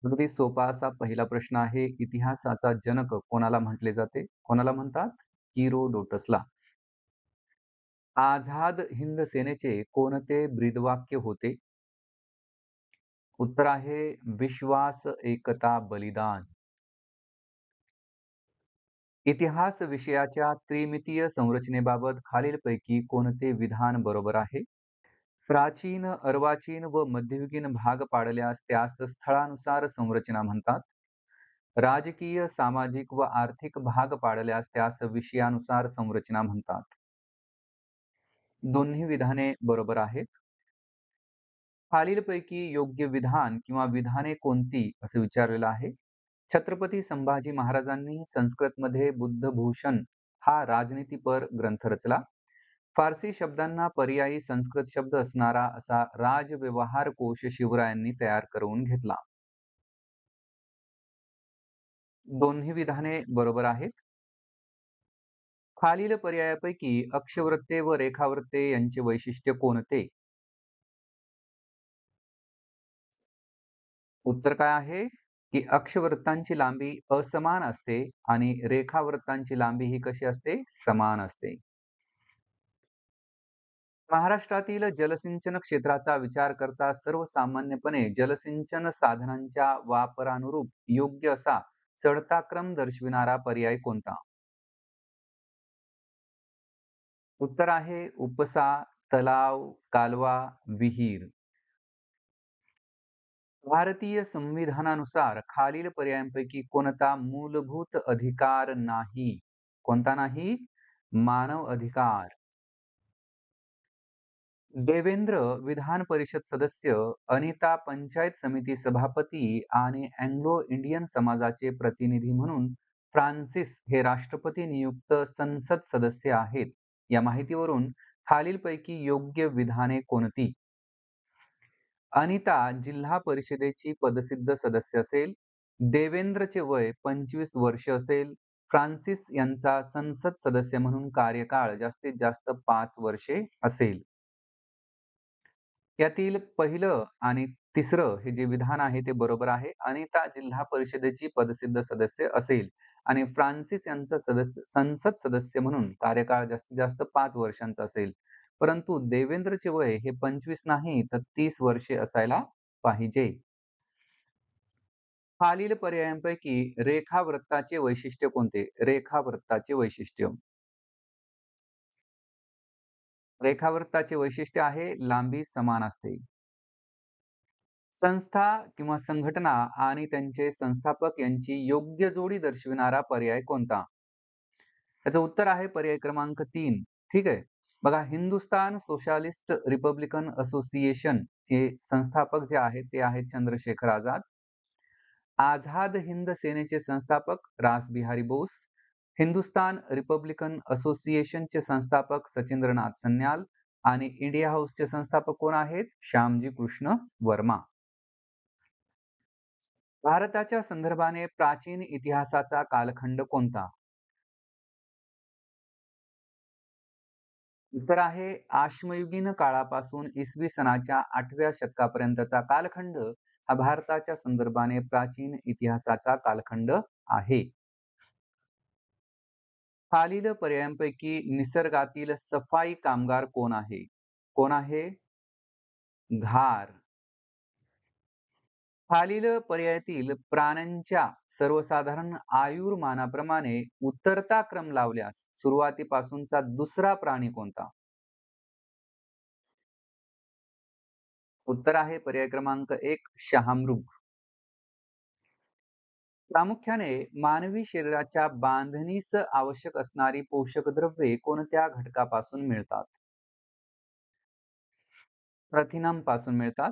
अगदी सोपा असा पहिला प्रश्न आहे, इतिहासाचा जनक कोणाला म्हटले जाते? कोणाला म्हणतात? हिरोडोटसला. आझाद हिंद सेनेचे कोणते ब्रीदवाक्य होते? उत्तर आहे विश्वास, एकता, बलिदान. इतिहास विषयाच्या त्रिमितीय संरचनेबाबत खालीलपैकी कोणते विधान बरोबर आहे? प्राचीन, अर्वाचीन व मध्ययुगीन भाग पाडल्यास त्यास स्थळानुसार संरचना म्हणतात. राजकीय, सामाजिक व आर्थिक भाग पाडल्यास त्यास विषयानुसार संरचना म्हणतात. दोन्ही विधाने बरोबर आहेत. खालीलपैकी योग्य विधान किंवा विधाने कोणती असं विचारलेलं आहे. छत्रपती संभाजी महाराजांनी संस्कृतमध्ये बुद्धभूषण हा राजनीतीपर ग्रंथ रचला. फारसी शब्दांना पर्यायी संस्कृत शब्द असणारा असा राजव्यवहार कोश शिवरायांनी तयार करून घेतला. दोन्ही विधाने बरोबर आहेत. खालील पर्यायापैकी अक्षवृत्ते व रेखावृत्ते यांचे वैशिष्ट्य कोणते? उत्तर काय आहे? की अक्षवृत्तांची लांबी असमान असते आणि रेखावृत्तांची लांबी ही कशी असते? समान असते. महाराष्ट्रातील जलसिंचन क्षेत्राचा विचार करता सर्वसामान्यपणे जलसिंचन साधनांच्या वापरानुरूप योग्य असा चढता क्रम दर्शविणारा पर्याय कोणता? उत्तर आहे उपसा, तलाव, कालवा, विहीर. भारतीय संविधानानुसार खालील पर्यायांपैकी कोणता मूलभूत अधिकार नाही? कोणता नाही? मानव अधिकार. देवेंद्र विधान परिषद सदस्य, अनिता पंचायत समिती सभापती आणि अँग्लो इंडियन समाजाचे प्रतिनिधी म्हणून फ्रान्सिस हे राष्ट्रपती नियुक्त संसद सदस्य आहेत. या माहितीवरून खालीलपैकी योग्य विधाने कोणती? अनिता जिल्हा परिषदेची पदसिद्ध सदस्य असेल. देवेंद्रचे वय 25 वर्ष असेल. फ्रान्सिस यांचा संसद सदस्य म्हणून कार्यकाळ जास्तीत जास्त 5 वर्षे असेल. यातील पहिलं आणि तिसरं हे जे विधान आहे ते बरोबर आहे. अनिता जिल्हा परिषदेची पदसिद्ध सदस्य असेल आणि फ्रान्सिस यांचा संसद सदस्य म्हणून कार्यकाळ जास्तीत जास्त 5 वर्षांचा असेल. परंतु देवेंद्रचे वय हे 25 नाही तर 30 वर्षे असायला पाहिजे. खालील पर्यायांपैकी रेखावृत्ताचे वैशिष्ट्य कोणते? रेखावृत्ताचे वैशिष्ट्य. रेखावृत्ताचे वैशिष्ट्य आहे लांबी समान असते. संस्था किंवा संघटना आणि त्यांचे संस्थापक यांची योग्य जोडी दर्शविणारा पर्याय कोणता? त्याचं उत्तर आहे पर्याय क्रमांक 3. ठीक आहे. बघा, हिंदुस्तान सोशलिस्ट रिपब्लिकन असोसिएशन चे संस्थापक जे आहेत ते आहेत चंद्रशेखर आझाद. आझाद हिंद सेनेचे संस्थापक रासबिहारी बोस. हिंदुस्तान रिपब्लिकन असोसिएशनचे संस्थापक सचिंद्रनाथ सन्याल आणि इंडिया हाऊसचे संस्थापक कोण आहेत? श्यामजी कृष्ण वर्मा. भारताच्या संदर्भाने प्राचीन इतिहासाचा कालखंड कोणता? उत्तर आहे आश्मयुगीन काळापासून इसवी सनाच्या 8व्या शतकापर्यंतचा कालखंड हा भारताच्या संदर्भाने प्राचीन इतिहासाचा कालखंड आहे. खालील पर्यायांपैकी निसर्गातील सफाई कामगार कोण आहे? कोण आहे? घार. खालील पर्यायातील प्राण्यांच्या सर्वसाधारण आयुर्मानाप्रमाणे उतरता क्रम लावल्यास सुरुवातीपासूनचा दुसरा प्राणी कोणता? उत्तर आहे पर्याय क्रमांक 1 शहामृग. प्रामुख्याने मानवी शरीराच्या बांधणीस आवश्यक असणारी पोषक द्रव्ये कोणत्या घटकापासून मिळतात? प्रथिनांपासून मिळतात.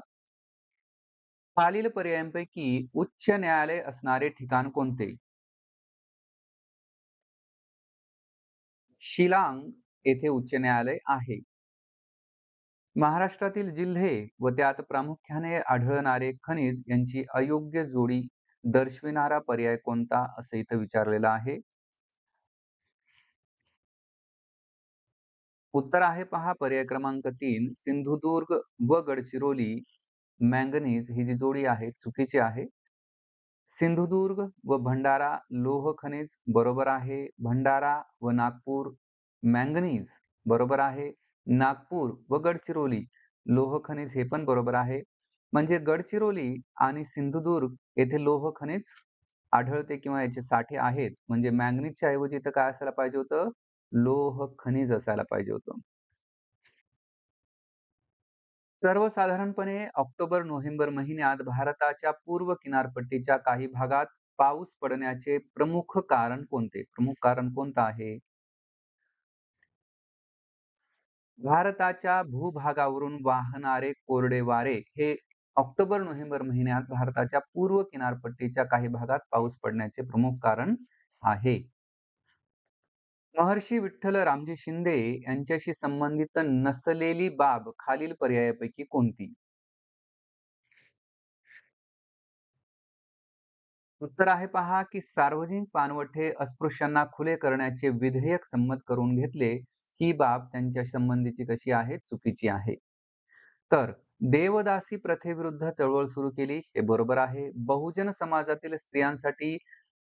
खालील पर्यायांपैकी उच्च न्यायालय असणारे ठिकाण कोणते? शिलांग येथे उच्च न्यायालय आहे. महाराष्ट्रातील जिल्हे व त्यात प्रामुख्याने आढळणारे खनिज यांची अयोग्य जोडी दर्शविणारा पर्याय कोणता असं इथं विचारलेलं आहे. उत्तर आहे पहा पर्याय क्रमांक 3 सिंधुदुर्ग व गडचिरोली मॅंगनीज ही जी जोडी आहे चुकीची आहे. सिंधुदुर्ग व भंडारा लोह खनिज बरोबर आहे. भंडारा व नागपूर मॅंगनीज बरोबर आहे. नागपूर व गडचिरोली लोह खनिज हे पण बरोबर आहे. म्हणजे गडचिरोली आणि सिंधुदुर्ग येथे लोह खनिज आढळते किंवा याचे साठे आहेत. म्हणजे मॅंगनीजच्या ऐवजी इथं काय असायला पाहिजे होतं? लोह खनिज असायला पाहिजे होतं. सर्वसाधारणपणे ऑक्टोबर-नोव्हेंबर महिन्यात भारताच्या पूर्व किनारपट्टीच्या काही भागात पाऊस पडण्याचे प्रमुख कारण कोणते? प्रमुख कारण कोणतं आहे? भारताच्या भूभागावरून वाहणारे कोरडे वारे हे ऑक्टोबर-नोव्हेंबर महिन्यात भारताच्या पूर्व किनारपट्टीच्या काही भागात पाऊस पडण्याचे प्रमुख कारण आहे. महर्षी विठ्ठल रामजी शिंदे यांच्याशी संबंधित नसलेली बाब खालील पर्यायापैकी कोणती? उत्तर आहे पहा, की सार्वजनिक पाणवठे अस्पृश्यांना खुले करण्याचे विधेयक संमत करून घेतले. ही बाब त्यांच्या संबंधीची कशी आहे? चुकीची आहे. तर देवदासी प्रथेविरुद्ध चळवळ सुरू केली, हे बरोबर आहे. बहुजन समाजातील स्त्रियांसाठी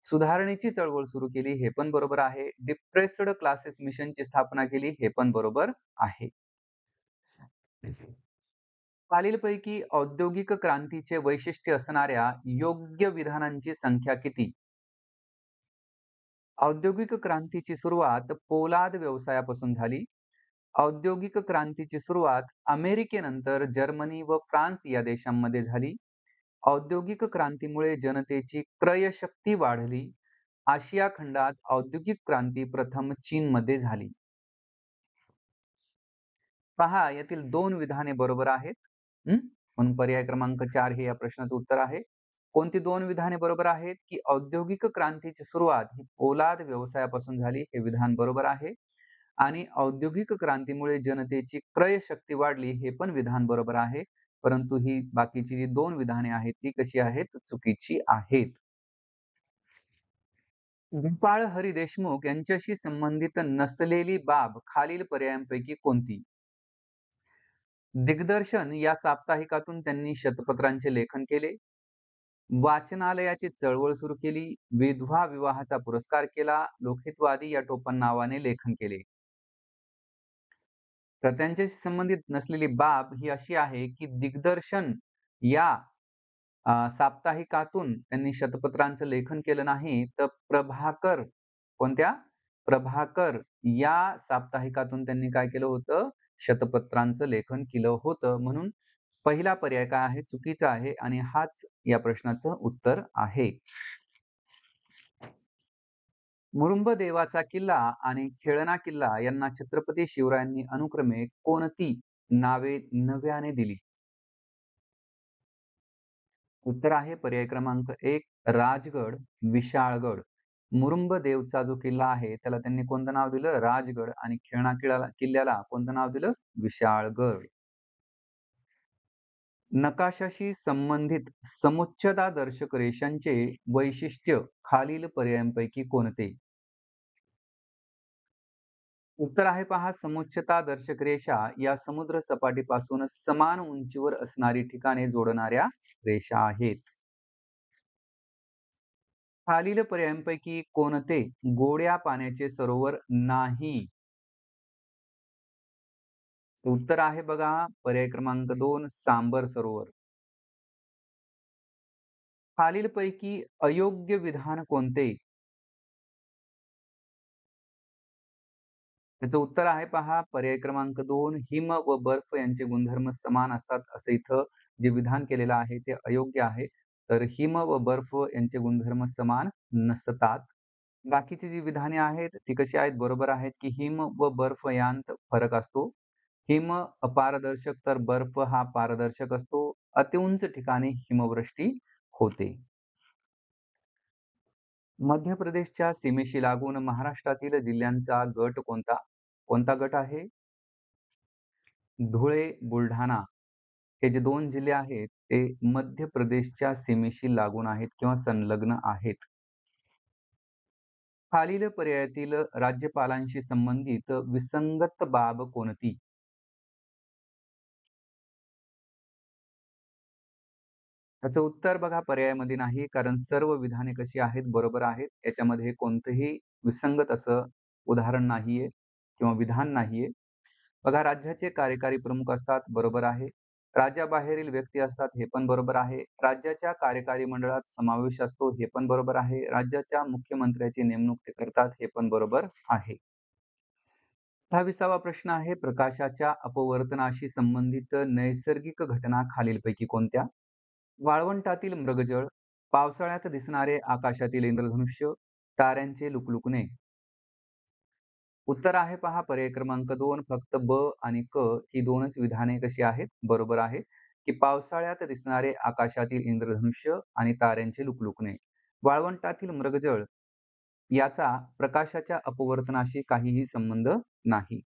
सुधारणेची चळवळ सुरू केली, हे पण बरोबर आहे. डिप्रेस्ड क्लासेस मिशनची स्थापना केली, हे पण बरोबर आहे. खालीलपैकी औद्योगिक क्रांतीचे वैशिष्ट्य असणाऱ्या योग्य विधानांची संख्या किती? औद्योगिक क्रांतीची सुरुवात पोलाद व्यवसायापासून झाली. औद्योगिक क्रांतीची सुरुवात अमेरिकेनंतर जर्मनी व फ्रान्स या देशांमध्ये झाली. औद्योगिक क्रांतीमुळे जनतेची क्रयशक्ती वाढली. आशिया खंडात औद्योगिक क्रांती प्रथम चीनमध्ये झाली. पहा यातील 2 विधाने बरोबर आहेत. हं? म्हणून पर्याय क्रमांक 4 हे या प्रश्नाचं उत्तर आहे. कोणती 2 विधाने बरोबर आहेत? की औद्योगिक क्रांतीची सुरुवात ही पोलाद व्यवसायापासून झाली, हे विधान बरोबर आहे. आणि औद्योगिक क्रांतीमुळे जनतेची क्रयशक्ती वाढली, हे पण विधान बरोबर आहे. परंतु ही बाकीची जी 2 विधाने आहेत, ती कशी आहेत? चुकीची आहेत. गोपाळ हरी देशमुख यांच्याशी संबंधित नसलेली बाब खालील पर्यायांपैकी कोणती? दिग्दर्शन या साप्ताहिकातून त्यांनी शतपत्रांचे लेखन केले. वाचनालयाची चळवळ सुरू केली. विधवा विवाहाचा पुरस्कार केला. लोकहितवादी या टोपण नावाने लेखन केले. तर त्यांच्याशी संबंधित नसलेली बाब ही अशी आहे, की दिग्दर्शन या साप्ताहिकातून त्यांनी शतपत्रांचं लेखन केलं नाही, तर प्रभाकर कोणत्या? प्रभाकर या साप्ताहिकातून त्यांनी काय केलं होतं? शतपत्रांचं लेखन केलं होतं. म्हणून पहिला पर्याय काय आहे? चुकीचा आहे आणि हाच या प्रश्नाचं उत्तर आहे. मुरुंब देवाचा किल्ला आणि खेळणा किल्ला यांना छत्रपती शिवरायांनी अनुक्रमे कोणती नावे नव्याने दिली? उत्तर आहे पर्याय क्रमांक 1 राजगड, विशाळगड. मुरुंब देवचा जो किल्ला आहे त्याला त्यांनी कोणतं नाव दिलं? राजगड आणि खेळणा किल्ल्याला कोणतं नाव दिलं? विशाळगड. नकाशाशी संबंधित समुच्चतादर्शक रेषांचे वैशिष्ट्य खालील पर्यायांपैकी कोणते? उत्तर आहे पहा समुच्चतादर्शक रेषा या समुद्र सपाटीपासून समान उंचीवर असणारी ठिकाणे जोडणाऱ्या रेषा आहेत. खालील पर्यायांपैकी कोणते गोड्या पाण्याचे सरोवर नाही? उत्तर आहे बघा पर्याय क्रमांक 2 सांबर सरोवर. खालीलपैकी अयोग्य विधान कोणते? त्याचं उत्तर आहे पहा पर्याय क्रमांक 2 हिम व बर्फ यांचे गुणधर्म समान असतात असं इथं जे विधान केलेलं आहे ते अयोग्य आहे. तर हिम व बर्फ यांचे गुणधर्म समान नसतात. बाकीची जी विधाने आहेत ती कशी आहेत? बरोबर आहेत, की हिम व बर्फ यांत फरक असतो. हिम अपारदर्शक तर बर्फ हा पारदर्शक असतो. अतिउंच ठिकाणी हिमवृष्टी होते. मध्य प्रदेशच्या सीमेशी लागून महाराष्ट्रातील जिल्ह्यांचा गट कोणता? कोणता गट आहे? धुळे, बुलढाणा हे जे 2 जिल्हे आहेत, ते मध्य प्रदेशच्या सीमेशी लागून आहेत किंवा संलग्न आहेत. खालील पर्यायातील राज्यपालांशी संबंधित विसंगत बाब कोणती? त्याचं उत्तर बघा पर्यायामध्ये नाही, कारण सर्व विधाने कशी आहेत, बरोबर आहेत. याच्यामध्ये कोणतंही विसंगत असं उदाहरण नाहीये किंवा विधान नाहीये. बघा राज्याचे कार्यकारी प्रमुख असतात, बरोबर आहे. राज्याबाहेरील व्यक्ती असतात, हे पण बरोबर आहे. राज्याच्या कार्यकारी मंडळात समावेश असतो, हे पण बरोबर आहे. राज्याच्या मुख्यमंत्र्याची नेमणूक ते करतात, हे पण बरोबर आहे. 28वा प्रश्न आहे, प्रकाशाच्या अपवर्तनाशी संबंधित नैसर्गिक घटना खालीलपैकी कोणत्या? वाळवंटातील मृगजळ, पावसाळ्यात दिसणारे आकाशातील इंद्रधनुष्य, ताऱ्यांचे लुकलुकणे. उत्तर आहे पहा पर्याय क्रमांक 2 फक्त ब आणि क ही 2च विधाने कशी आहेत? बरोबर आहे, की पावसाळ्यात दिसणारे आकाशातील इंद्रधनुष्य आणि ताऱ्यांचे लुकलुकणे. वाळवंटातील मृगजळ याचा प्रकाशाच्या अपवर्तनाशी काहीही संबंध नाही.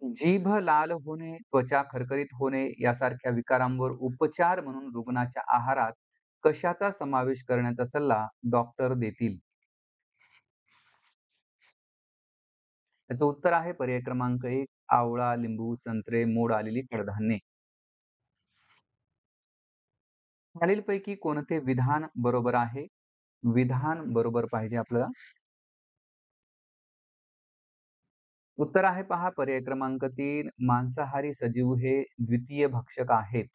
जीभ लाल होणे, त्वचा खरखरीत होणे यासारख्या विकारांवर उपचार म्हणून रुग्णाच्या आहारात कशाचा समावेश करण्याचा सल्ला डॉक्टर देतील? याचं उत्तर आहे पर्याय क्रमांक 1 आवळा, लिंबू, संत्रे, मोड आलेली कडधान्ये. खालीलपैकी कोणते विधान बरोबर आहे? विधान बरोबर पाहिजे आपल्याला. उत्तर आहे पहा पर्याय क्रमांक 3 मांसाहारी सजीव हे द्वितीय भक्षक आहेत.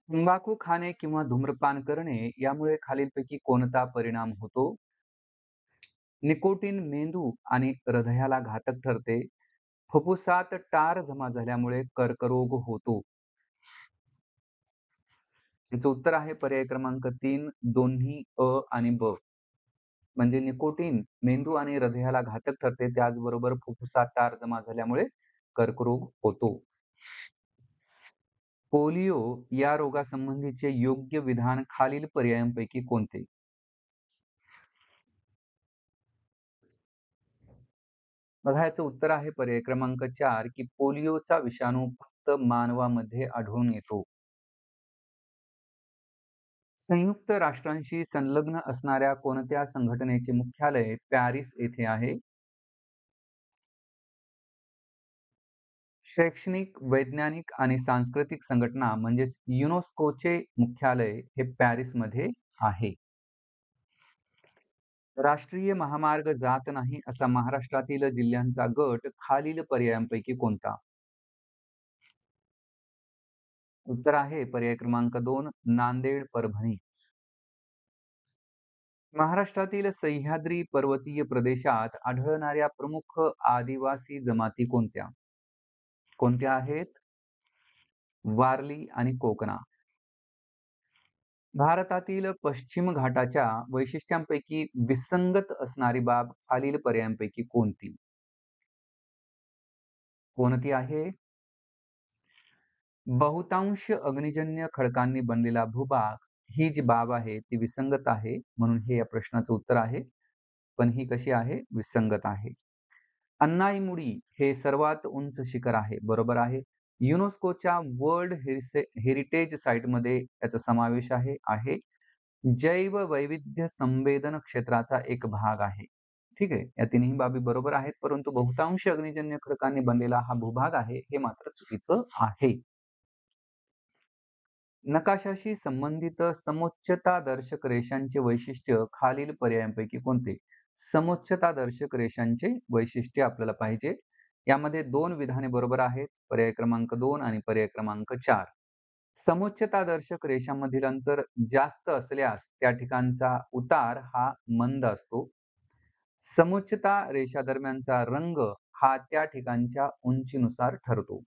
तंबाखू खाणे किंवा धूम्रपान करणे यामुळे खालीलपैकी कोणता परिणाम होतो? निकोटीन मेंदू आणि हृदयाला घातक ठरते. फुफ्फुसात टार जमा झाल्यामुळे कर्करोग होतो. याचं उत्तर आहे पर्याय क्रमांक 3 दोन्ही अ आणि ब. म्हणजे निकोटीन मेंदू आणि हृदयाला घातक ठरते, त्याचबरोबर फुफ्फुसात टार जमा झाल्यामुळे कर्करोग होतो. पोलिओ या रोगासंबंधीचे योग्य विधान खालील पर्यायांपैकी कोणते? बघा याचं उत्तर आहे पर्याय क्रमांक 4 की पोलिओचा विषाणू फक्त मानवामध्ये आढळून येतो. संयुक्त राष्ट्रांशी संलग्न असणाऱ्या कोणत्या संघटनेचे मुख्यालय पॅरिस येथे आहे? शैक्षणिक, वैज्ञानिक आणि सांस्कृतिक संघटना म्हणजेच युनेस्कोचे मुख्यालय हे पॅरिसमध्ये आहे. राष्ट्रीय महामार्ग जात नाही असा महाराष्ट्रातील जिल्ह्यांचा गट खालील पर्यायांपैकी कोणता? उत्तर आहे पर्याय क्रमांक 2 नांदेड, परभणी. महाराष्ट्रातील सह्याद्री पर्वतीय प्रदेशात आढळणाऱ्या प्रमुख आदिवासी जमाती कोणत्या? कोणत्या आहेत? वारली आणि कोकणा. भारतातील पश्चिम घाटाच्या वैशिष्ट्यांपैकी विसंगत असणारी बाब खालील पर्यायांपैकी कोणती? कोणती आहे? बहुतांश अग्निजन्य खडकांनी बनलेला भूभाग ही जी बाब आहे ती विसंगत आहे, म्हणून हे या प्रश्नाचं उत्तर आहे. पण ही कशी आहे? विसंगत आहे. अन्नाईमुडी हे सर्वात उंच शिखर आहे, बरोबर आहे. युनेस्कोच्या वर्ल्ड हेरिटेज साइटमध्ये याचा समावेश आहे. जैववैविध्य संवेदन क्षेत्राचा एक भाग आहे. ठीक आहे. या तिन्ही बाबी बरोबर आहेत, परंतु बहुतांश अग्निजन्य खडकांनी बनलेला हा भूभाग आहे, हे मात्र चुकीचं आहे. नकाशाशी संबंधित समोच्चतादर्शक रेषांचे वैशिष्ट्य खालील पर्यायांपैकी कोणते? समोच्चतादर्शक रेषांचे वैशिष्ट्य आपल्याला पाहिजे. यामध्ये 2 विधाने बरोबर आहेत. पर्याय क्रमांक 2 आणि पर्याय क्रमांक 4. समोच्चतादर्शक रेषांमधील अंतर जास्त असल्यास त्या ठिकाणचा उतार हा मंद असतो. समोच्चता रेषादरम्यानचा रंग हा त्या ठिकाणच्या उंचीनुसार ठरतो.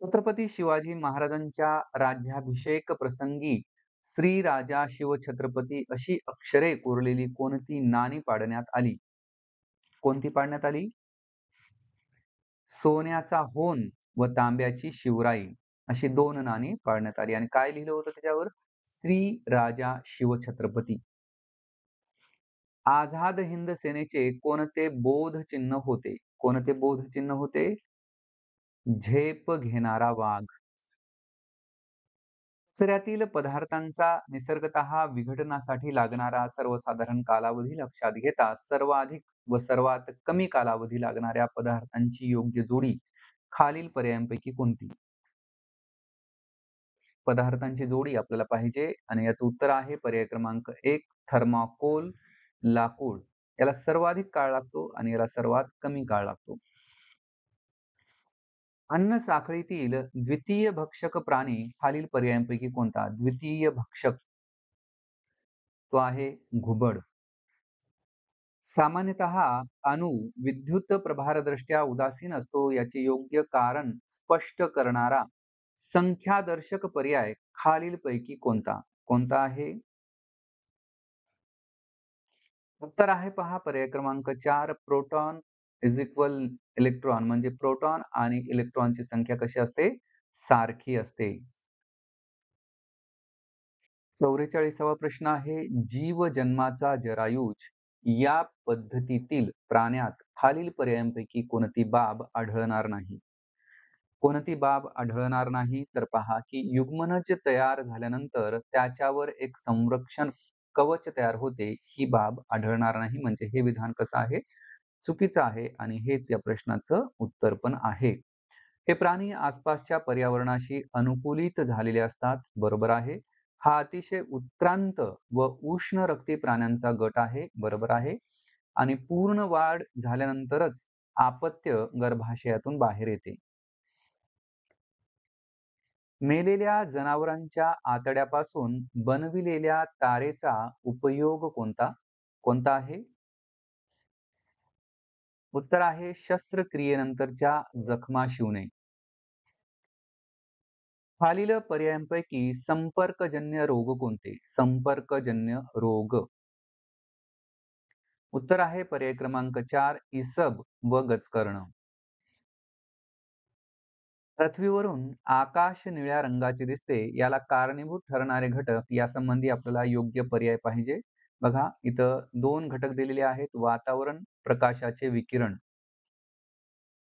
छत्रपती शिवाजी महाराजांच्या राज्याभिषेक प्रसंगी श्री राजा शिवछत्रपती अशी अक्षरे कोरलेली कोणती नाणी पाडण्यात आली? कोणती पाडण्यात आली? सोन्याचा होन व तांब्याची शिवराई अशी 2 नाणी पाडण्यात आली आणि काय लिहिलं होतं त्याच्यावर? श्री राजा शिवछत्रपती. आझाद हिंद सेनेचे कोणते बोध चिन्ह होते? कोणते बोध चिन्ह होते? झेप घेणारा वाघ. कचऱ्यातील पदार्थांचा निसर्गतः विघटनासाठी लागणारा सर्वसाधारण कालावधी लक्षात घेता सर्वाधिक व सर्वात कमी कालावधी लागणाऱ्या पदार्थांची योग्य जोडी खालील पर्यायांपैकी कोणती? पदार्थांची जोडी आपल्याला पाहिजे आणि याचं उत्तर आहे पर्याय क्रमांक 1 थर्माकोल, लाकूड. याला सर्वाधिक काळ लागतो आणि याला सर्वात कमी काळ लागतो. अन्न साखळीतील द्वितीय भक्षक प्राणी खालील पर्यायांपैकी कोणता? द्वितीय भक्षक तो आहे घुबड. सामान्यतः अणू विद्युत प्रभारदृष्ट्या उदासीन असतो याचे योग्य कारण स्पष्ट करणारा संख्यादर्शक पर्याय खालीलपैकी कोणता? कोणता आहे? उत्तर आहे पहा पर्याय क्रमांक 4 प्रोटॉन इज इक्वल इलेक्ट्रॉन म्हणजे प्रोटॉन आणि इलेक्ट्रॉनची संख्या कशी असते? सारखी असते. 44वा प्रश्न आहे जीव जन्माचा जरायुज या पद्धतीतील प्राण्यात खालील पर्यायांपैकी कोणती बाब आढळणार नाही? कोणती बाब आढळणार नाही तर पहा की युग्मनज तयार झाल्यानंतर त्याच्यावर एक संरक्षण कवच तयार होते ही बाब आढळणार नाही म्हणजे हे विधान कसं आहे? चुकीचं आहे आणि हेच या प्रश्नाचं उत्तर पण आहे. हे प्राणी आसपासच्या पर्यावरणाशी अनुकूलित झालेले असतात. बरोबर आहे. हा अतिशय उत्क्रांत व उष्ण रक्ती प्राण्यांचा गट आहे. बरोबर आहे. आणि पूर्ण वाढ झाल्यानंतरच अपत्य गर्भाशयातून बाहेर येते. मेलेल्या जनावरांच्या आतड्यापासून बनविलेल्या तारेचा उपयोग कोणता? कोणता आहे? उत्तर आहे शस्त्रक्रियेनंतरच्या जखमा शिवणे. खालील पर्यायांपैकी संपर्कजन्य रोग कोणते? संपर्कजन्य रोग. उत्तर आहे पर्याय क्रमांक 4 इसब व गजकर्ण. पृथ्वीवरून आकाश निळ्या रंगाचे दिसते याला कारणीभूत ठरणारे घटक यासंबंधी आपल्याला योग्य पर्याय पाहिजे. बघा इथं 2 घटक दिलेले आहेत. वातावरण, प्रकाशाचे विकिरण.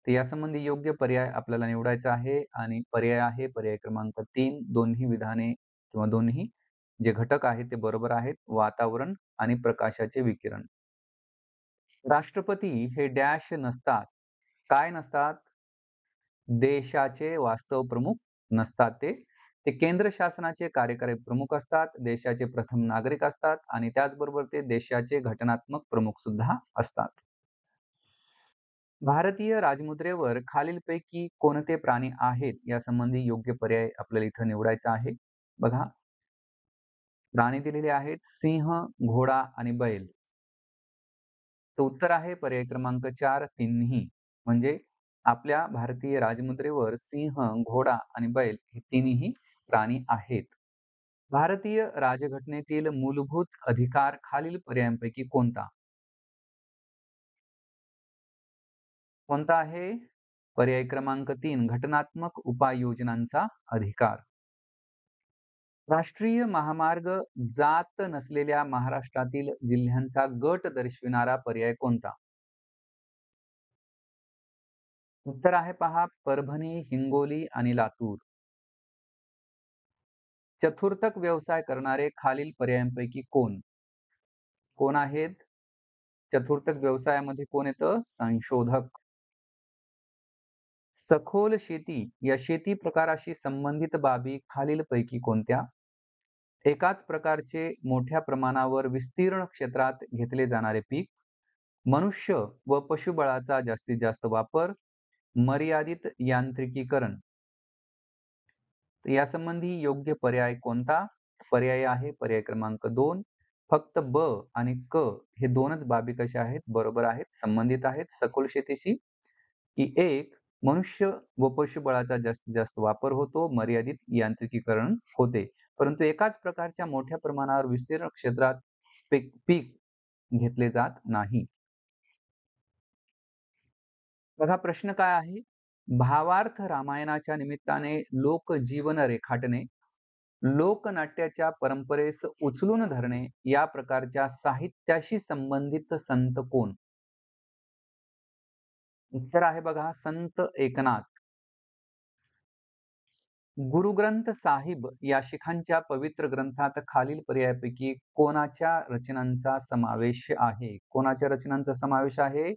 तर यासंबंधी योग्य पर्याय आपल्याला निवडायचा आहे आणि पर्याय आहे पर्याय क्रमांक 3 दोन्ही विधाने किंवा दोन्ही जे घटक आहेत ते बरोबर आहेत. वातावरण आणि प्रकाशाचे विकिरण. राष्ट्रपती हे डॅश नसतात. काय नसतात? देशाचे वास्तव प्रमुख नसतात ते. ते केंद्र शासनाचे कार्यकारी प्रमुख असतात, देशाचे प्रथम नागरिक असतात आणि त्याचबरोबर ते देशाचे घटनात्मक प्रमुख सुद्धा असतात. भारतीय राजमुद्रेवर खालीलपैकी कोणते प्राणी आहेत यासंबंधी योग्य पर्याय आपल्याला इथं निवडायचा आहे. बघा, प्राणी दिलेले आहेत सिंह, घोडा आणि बैल. तर उत्तर आहे पर्याय क्रमांक 4 तिन्ही. म्हणजे आपल्या भारतीय राजमुद्रेवर सिंह, घोडा आणि बैल हे तिन्ही प्राणी आहेत. भारतीय राजघटनेतील मूलभूत अधिकार खालील पर्यायांपैकी कोणता? कोणता आहे? पर्याय क्रमांक 3 घटनात्मक उपाययोजनांचा अधिकार. राष्ट्रीय महामार्ग जात नसलेल्या महाराष्ट्रातील जिल्ह्यांचा गट दर्शविणारा पर्याय कोणता? उत्तर आहे पहा परभणी, हिंगोली आणि लातूर. चतुर्थक व्यवसाय करणारे खालील पर्यायांपैकी कोण? कोण आहेत? चतुर्थक व्यवसायामध्ये कोण येतं? संशोधक. सखोल शेती या शेती प्रकाराशी संबंधित बाबी खालीलपैकी कोणत्या? एकाच प्रकारचे मोठ्या प्रमाणावर विस्तीर्ण क्षेत्रात घेतले जाणारे पीक, मनुष्य व पशुबळाचा जास्तीत जास्त वापर, मर्यादित यांत्रिकीकरण. तर यासंबंधी योग्य पर्याय कोणता? पर्याय आहे पर्याय क्रमांक 2 फक्त ब आणि क हे दोनच बाबी कशा आहेत? बरोबर आहेत, संबंधित आहेत सखोल शेतीशी. की एक मनुष्य व पशुबळाचा जास्तीत जास्त वापर होतो, मर्यादित यांत्रिकीकरण होते. परंतु एकाच प्रकारच्या मोठ्या प्रमाणावर विस्तीर्ण क्षेत्रात पीक पीक घेतले जात नाही. बघा प्रश्न काय आहे? भावार्थ रामायणाच्या निमित्ताने लोकजीवन रेखाटणे, लोकनाट्याच्या परंपरेस उचलून धरणे या प्रकारच्या साहित्याशी संबंधित संत कोण? उत्तर आहे बघा संत एकनाथ. गुरुग्रंथ साहिब या शिखांच्या पवित्र ग्रंथात खालील पर्यायापैकी कोणाच्या रचनांचा समावेश आहे? कोणाच्या रचनांचा समावेश आहे?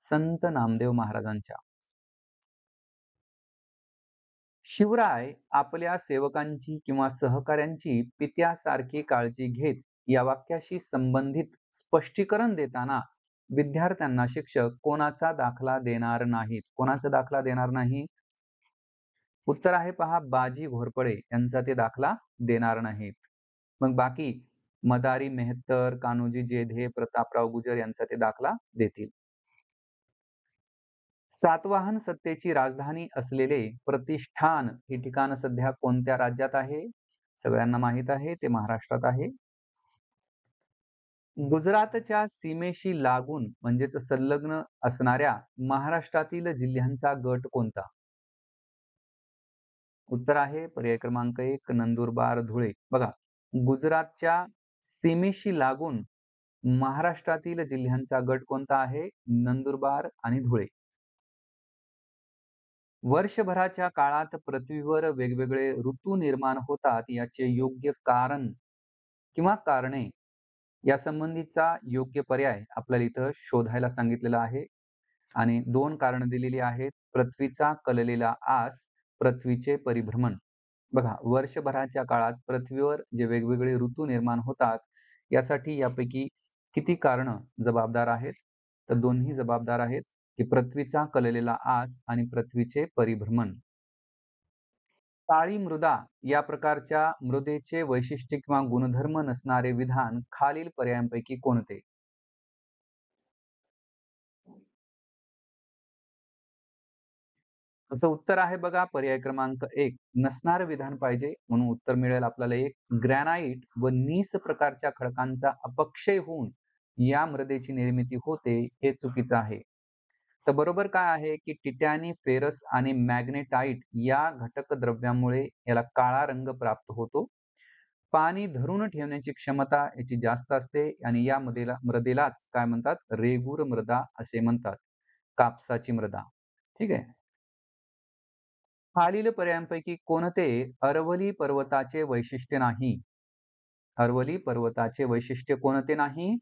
संत नामदेव महाराजांच्या. शिवराय आपल्या सेवकांची किंवा सहकाऱ्यांची पित्यासारखी काळजी घेत या वाक्याशी संबंधित स्पष्टीकरण देताना विद्यार्थ्यांना शिक्षक कोणाचा दाखला देणार नाहीत? कोणाचा दाखला देणार नाही? उत्तर आहे पहा बाजी घोरपडे यांचा ते दाखला देणार नाहीत. मग बाकी मदारी मेहतर, कान्होजी जेधे, प्रतापराव गुजर यांचा ते दाखला देतील. सातवाहन सत्तेची राजधानी असलेले प्रतिष्ठान हे ठिकाण सध्या कोणत्या राज्यात आहे? सगळ्यांना माहित आहे ते महाराष्ट्रात आहे. गुजरातच्या सीमेशी लागून म्हणजेच संलग्न असणाऱ्या महाराष्ट्रातील जिल्ह्यांचा गट कोणता? उत्तर आहे पर्याय क्रमांक 1 नंदुरबार, धुळे. बघा, गुजरातच्या सीमेशी लागून महाराष्ट्रातील जिल्ह्यांचा गट कोणता आहे? नंदुरबार आणि धुळे. वर्षभराच्या काळात पृथ्वीवर वेगवेगळे ऋतू निर्माण होतात याचे योग्य कारण किंवा कारणे यासंबंधीचा योग्य पर्याय आपल्याला इथं शोधायला सांगितलेला आहे आणि 2 कारणं दिलेली आहेत. पृथ्वीचा कललेला आस, पृथ्वीचे परिभ्रमण. बघा, वर्षभराच्या काळात पृथ्वीवर जे वेगवेगळे ऋतू निर्माण होतात, यासाठी यापैकी किती कारणं जबाबदार आहेत? तर दोन्ही जबाबदार आहेत, की पृथ्वीचा कललेला आस आणि पृथ्वीचे परिभ्रमण. काळी मृदा या प्रकारच्या मृदेचे वैशिष्ट्य किंवा गुणधर्म नसणारे विधान खालील पर्यायांपैकी कोणते? त्याचं उत्तर आहे बघा पर्याय क्रमांक 1 नसणारं विधान पाहिजे म्हणून उत्तर मिळेल आपल्याला एक ग्रॅनाइट व नीस प्रकारच्या खडकांचा अपक्षय होऊन या मृदेची निर्मिती होते हे चुकीचं आहे. तर बरोबर काय आहे की टिटॅनी, फेरस आणि मॅग्नेटाइट या घटक द्रव्यामुळे याला काळा रंग प्राप्त होतो. पाणी धरून ठेवण्याची क्षमता याची जास्त असते आणि या मृदेलाच काय म्हणतात? रेगूर मृदा असे म्हणतात. कापसाची मृदा. ठीक आहे. खालील पर्यायांपैकी कोणते अरवली पर्वताचे वैशिष्ट्य नाही? अरवली पर्वताचे वैशिष्ट्य कोणते नाही?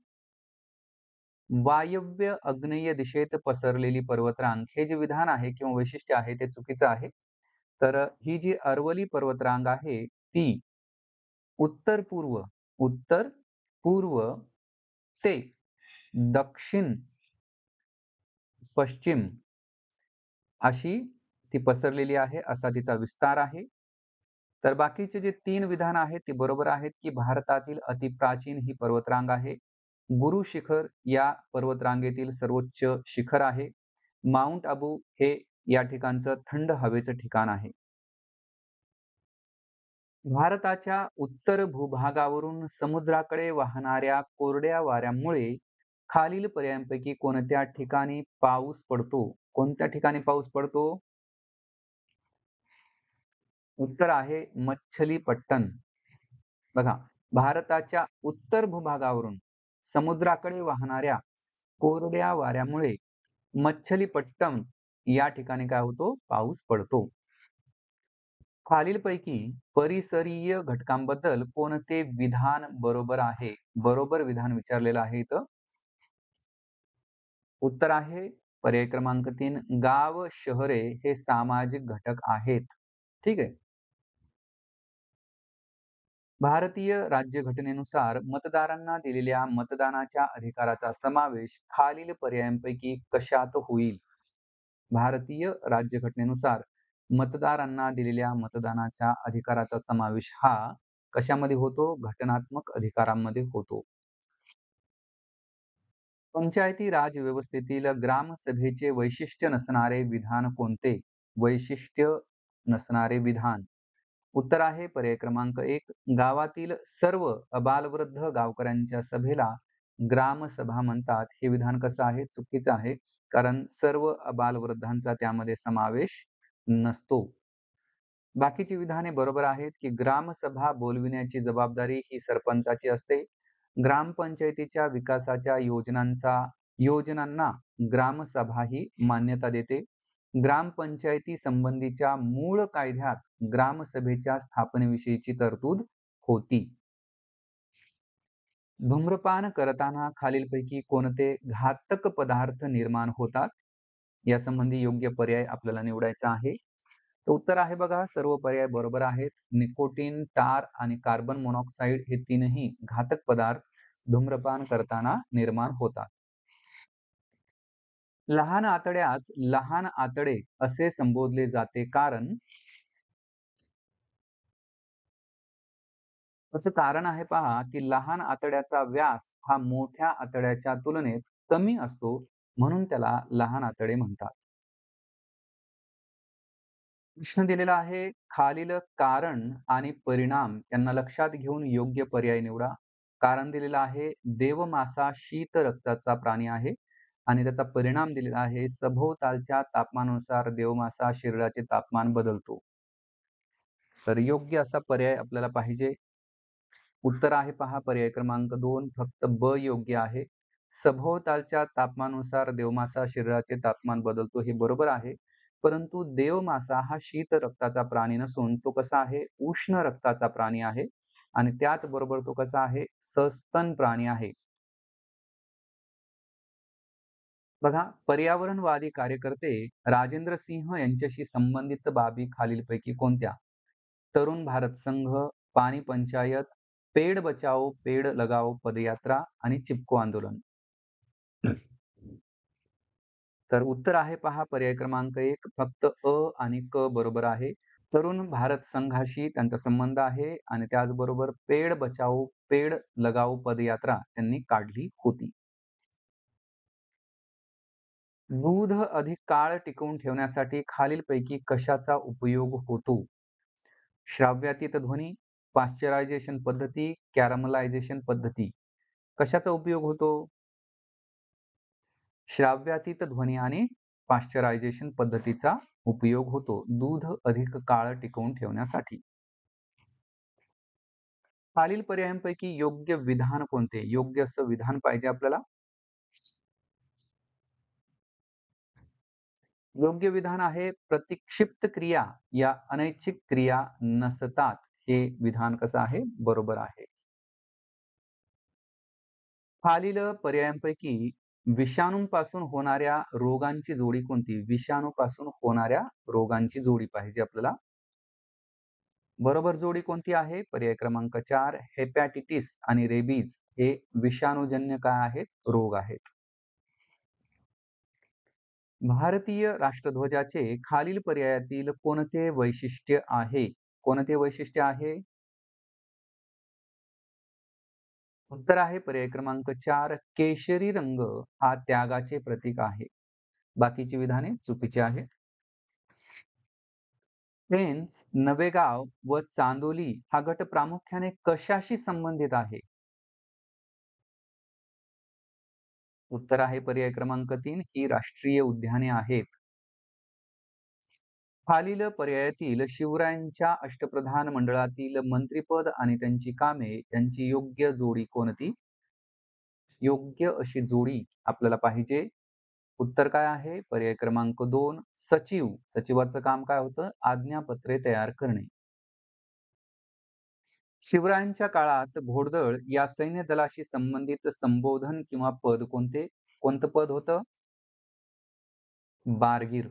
वायव्य आग्नेय दिशेत पसरलेली पर्वतरांग हे जे विधान आहे किंवा वैशिष्ट्य आहे ते चुकीचं आहे. तर ही जी अरवली पर्वतरांग आहे ती उत्तर पूर्व उत्तर पूर्व ते दक्षिण पश्चिम अशी ती पसरलेली आहे, असा तिचा विस्तार आहे. तर बाकीचे जे 3 विधान आहेत ते बरोबर आहेत, की भारतातील अतिप्राचीन ही पर्वतरांग आहे. गुरु शिखर या पर्वतरांगेतील सर्वोच्च शिखर आहे. माउंट अबू हे या ठिकाणचं थंड हवेचं ठिकाण आहे. भारताच्या उत्तर भूभागावरून समुद्राकडे वाहणाऱ्या कोरड्या वाऱ्यामुळे खालील पर्यायांपैकी कोणत्या ठिकाणी पाऊस पडतो? कोणत्या ठिकाणी पाऊस पडतो? उत्तर आहे मच्छलीपट्टण. बघा, भारताच्या उत्तर भूभागावरून समुद्राकडे वाहणाऱ्या कोरड्या वाऱ्यामुळे मच्छलीपट्टम या ठिकाणी काय होतो? पाऊस पडतो. खालीलपैकी परिसरीय घटकांबद्दल कोणते विधान बरोबर आहे? बरोबर विधान विचारलेलं आहे इथं. उत्तर आहे पर्याय क्रमांक 3 गाव, शहरे हे सामाजिक घटक आहेत. ठीक आहे. भारतीय राज्यघटनेनुसार मतदारांना दिलेल्या मतदानाच्या अधिकाराचा समावेश खालील पर्यायांपैकी कशात होईल? भारतीय राज्यघटनेनुसार मतदारांना दिलेल्या मतदानाच्या अधिकाराचा समावेश हा कशामध्ये होतो? घटनात्मक अधिकारांमध्ये होतो. पंचायती राज व्यवस्थेतील ग्रामसभेचे वैशिष्ट्य नसणारे विधान कोणते? वैशिष्ट्य नसणारे विधान. उत्तर आहे पर्याय क्रमांक 1 गावातील सर्व अबालवृद्ध गावकऱ्यांच्या सभेला ग्रामसभा म्हणतात. हे विधान कसं आहे? चुकीचं आहे. कारण सर्व अबालवृद्धांचा त्यामध्ये समावेश नसतो. बाकीची विधाने बरोबर आहेत, की ग्रामसभा बोलविण्याची जबाबदारी ही सरपंचाची असते. ग्रामपंचायतीच्या विकासाच्या योजनांना ग्रामसभा ही मान्यता देते. ग्रामपंचायती संबंधीच्या मूळ कायद्यात ग्रामसभेच्या स्थापनेविषयीची तरतूद होती. धूम्रपान करताना खालीलपैकी कोणते घातक पदार्थ निर्माण होतात? यासंबंधी योग्य पर्याय आपल्याला निवडायचा आहे. तर उत्तर आहे बघा, सर्व पर्याय बरोबर आहेत. निकोटीन, टार आणि कार्बन मोनॉक्साईड हे तीनही घातक पदार्थ धूम्रपान करताना निर्माण होतात. लहान आतड्यास लहान आतडे असे संबोधले जाते कारण त्याचं कारण आहे पहा, की लहान आतड्याचा व्यास हा मोठ्या आतड्याच्या तुलनेत कमी असतो, म्हणून त्याला लहान आतडे म्हणतात. प्रश्न दिलेला आहे, खालील कारण आणि परिणाम यांना लक्षात घेऊन योग्य पर्याय निवडा. कारण दिलेलं आहे, देवमासा शीत रक्ताचा प्राणी आहे आणि त्याचा परिणाम दिलेला आहे, सभोवतालच्या तापमानानुसार देवमासा शरीराचे तापमान बदलतो. तर योग्य असा पर्याय आपल्याला पाहिजे. उत्तर आहे पहा पर्याय क्रमांक 2 फक्त ब योग्य आहे. सभोवतालच्या तापमानानुसार देवमासा शरीराचे तापमान बदलतो हे बरोबर आहे. परंतु देवमासा हा शीत रक्ताचा प्राणी नसून तो कसा आहे उष्ण रक्ताचा प्राणी आहे आणि त्याचबरोबर तो कसा आहे सस्तन प्राणी आहे. बघा पर्यावरणवादी कार्यकर्ते राजेंद्र सिंह यांच्याशी संबंधित बाबी खालीलपैकी कोणत्या? तरुण भारत संघ, पाणी पंचायत, पेड़ बचाओ पेड़ लगाओ पदयात्रा आणि चिपको आंदोलन. तर उत्तर आहे पहा पर्याय क्रमांक 1 फक्त अ आणि क बरोबर आहे. तरुण भारत संघाशी त्यांचा संबंध आहे आणि त्याचबरोबर पेड़ बचाओ पेड़ लगाओ पदयात्रा त्यांनी काढली होती. दूध अधिक काळ टिकवून ठेवण्यासाठी खालीलपैकी कशाचा उपयोग होतो? श्राव्यातीत ध्वनी, पाश्चरायझेशन पद्धती, कॅरमलायझेशन पद्धती. कशाचा उपयोग होतो? श्राव्यातीत ध्वनी आणि पाश्चरायझेशन पद्धतीचा उपयोग होतो दूध अधिक काळ टिकवून ठेवण्यासाठी. खालील पर्यायांपैकी योग्य विधान कोणते? योग्य असं विधान पाहिजे आपल्याला. योग्य विधान आहे प्रतिक्षिप्त क्रिया या अनैच्छिक क्रिया नसतात. हे विधान कसं आहे? बरोबर आहे. खालील पर्यायांपैकी विषाणूंपासून होणाऱ्या रोगांची जोडी कोणती? विषाणूपासून होणाऱ्या रोगांची जोडी पाहिजे आपल्याला. बरोबर जोडी कोणती आहे? पर्याय क्रमांक 4 हेपॅटिटिस आणि रेबीज हे विषाणूजन्य काय आहेत? रोग आहेत. भारतीय राष्ट्रध्वजाचे खालील पर्यायातील कोणते वैशिष्ट्य आहे? कोणते वैशिष्ट्य आहे? उत्तर आहे पर्याय क्रमांक 4 केशरी रंग हा त्यागाचे प्रतीक आहे. बाकीची विधाने चुकीची आहेत. पेंच, नवेगाव व चांदोली हा गट प्रामुख्याने कशाशी संबंधित आहे? उत्तर आहे पर्याय क्रमांक 3 ही राष्ट्रीय उद्याने आहेत. खालील पर्यायातील शिवरायांच्या अष्टप्रधान मंडळातील मंत्रिपद आणि त्यांची कामे यांची योग्य जोडी कोणती? योग्य अशी जोडी आपल्याला पाहिजे. उत्तर काय आहे? पर्याय क्रमांक 2 सचिव. सचिवाचं काम काय होतं? आज्ञापत्रे तयार करणे. शिवरायांच्या काळात घोडदळ या सैन्य दलाशी संबंधित संबोधन किंवा पद कोणते? कोणतं पद होतं? बारगीर.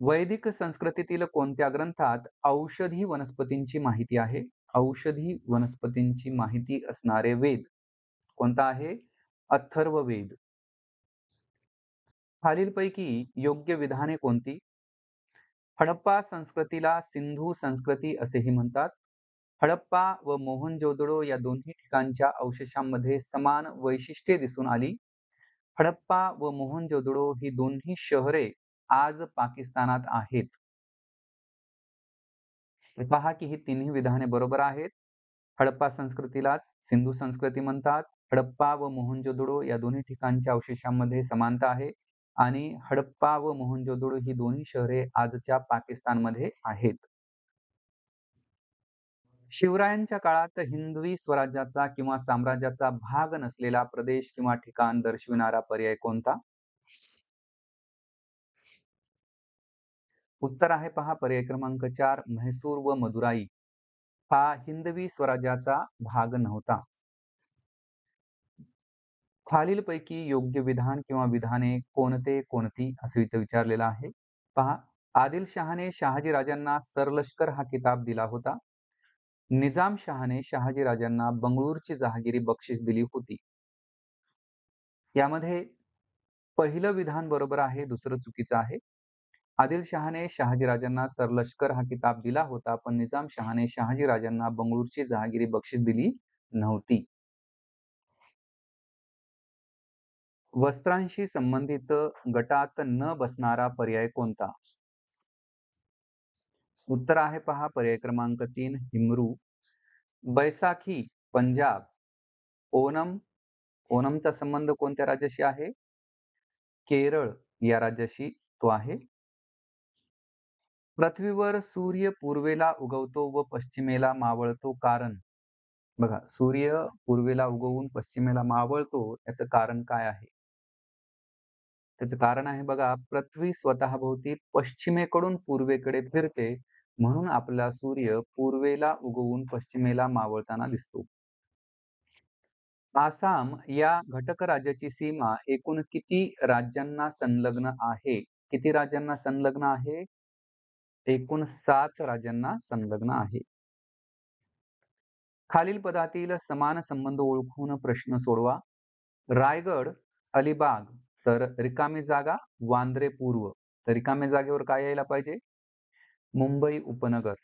वैदिक संस्कृतीतील कोणत्या ग्रंथात औषधी वनस्पतींची माहिती आहे? औषधी वनस्पतींची माहिती असणारे वेद. कोणता आहे? अथर्ववेद. खालीलपैकी योग्य विधाने कोणती? हडप्पा संस्कृतीला सिंधू संस्कृती असेही म्हणतात. हडप्पा व मोहनजोदडो या दोन्ही ठिकाणच्या अवशेषांमध्ये समान वैशिष्ट्ये दिसून आली. हडप्पा व मोहनजोदडो ही दोन्ही शहरे आज पाकिस्तानात आहेत. पहा की ही तिन्ही विधाने बरोबर आहेत. हडप्पा संस्कृतीलाच सिंधू संस्कृती म्हणतात. हडप्पा व मोहनजोदडो या दोन्ही ठिकाणच्या अवशेषांमध्ये समानता आहे आणि हडप्पा व मोहनजोदडो ही दोन्ही शहरे आजच्या पाकिस्तानमध्ये आहेत. शिवरायांच्या काळात हिंदवी स्वराज्याचा किंवा साम्राज्याचा भाग नसलेला प्रदेश किंवा ठिकाण दर्शविणारा पर्याय कोणता? उत्तर आहे पहा पर्याय क्रमांक 4 म्हैसूर व मदुराई हा हिंदवी स्वराज्याचा भाग नव्हता. खालीलपैकी योग्य विधान किंवा विधाने कोणते कोणती असं इथं विचारलेलं आहे. पहा आदिलशहाने शहाजीराजांना सरलष्कर हा किताब दिला होता. निजामशहाने शहाजीराजांना बंगळूरची जहागिरी बक्षीस दिली होती. यामध्ये पहिलं विधान बरोबर आहे, दुसरं चुकीचं आहे. आदिलशहाने शहाजीराजांना सरलष्कर हा किताब दिला होता, पण निजामशहाने शहाजीराजांना बंगळूरची जहागिरी बक्षीस दिली नव्हती. वस्त्रांशी संबंधित गटात न बसणारा पर्याय कोणता? उत्तर आहे पहा पर्याय क्रमांक 3 हिमरू. बैसाखी पंजाब. ओणम, ओणमचा संबंध कोणत्या राज्याशी आहे? केरळ या राज्याशी तो आहे. पृथ्वीवर सूर्य पूर्वेला उगवतो व पश्चिमेला मावळतो कारण? बघा, सूर्य पूर्वेला उगवून पश्चिमेला मावळतो याचं कारण काय आहे? त्याचं कारण आहे बघा, पृथ्वी स्वतःभोवती पश्चिमेकडून पूर्वेकडे फिरते, म्हणून आपला सूर्य पूर्वेला उगवून पश्चिमेला मावळताना दिसतो. आसाम या घटक राज्याची सीमा एकूण किती राज्यांना संलग्न आहे? किती राज्यांना संलग्न आहे? एकूण 7 राज्यांना संलग्न आहे. खालील पदातील समान संबंध ओळखून प्रश्न सोडवा. रायगड, अलिबाग, तर रिकामी जागा वांद्रे पूर्व. तर रिकाम्या जागेवर काय यायला पाहिजे? मुंबई उपनगर.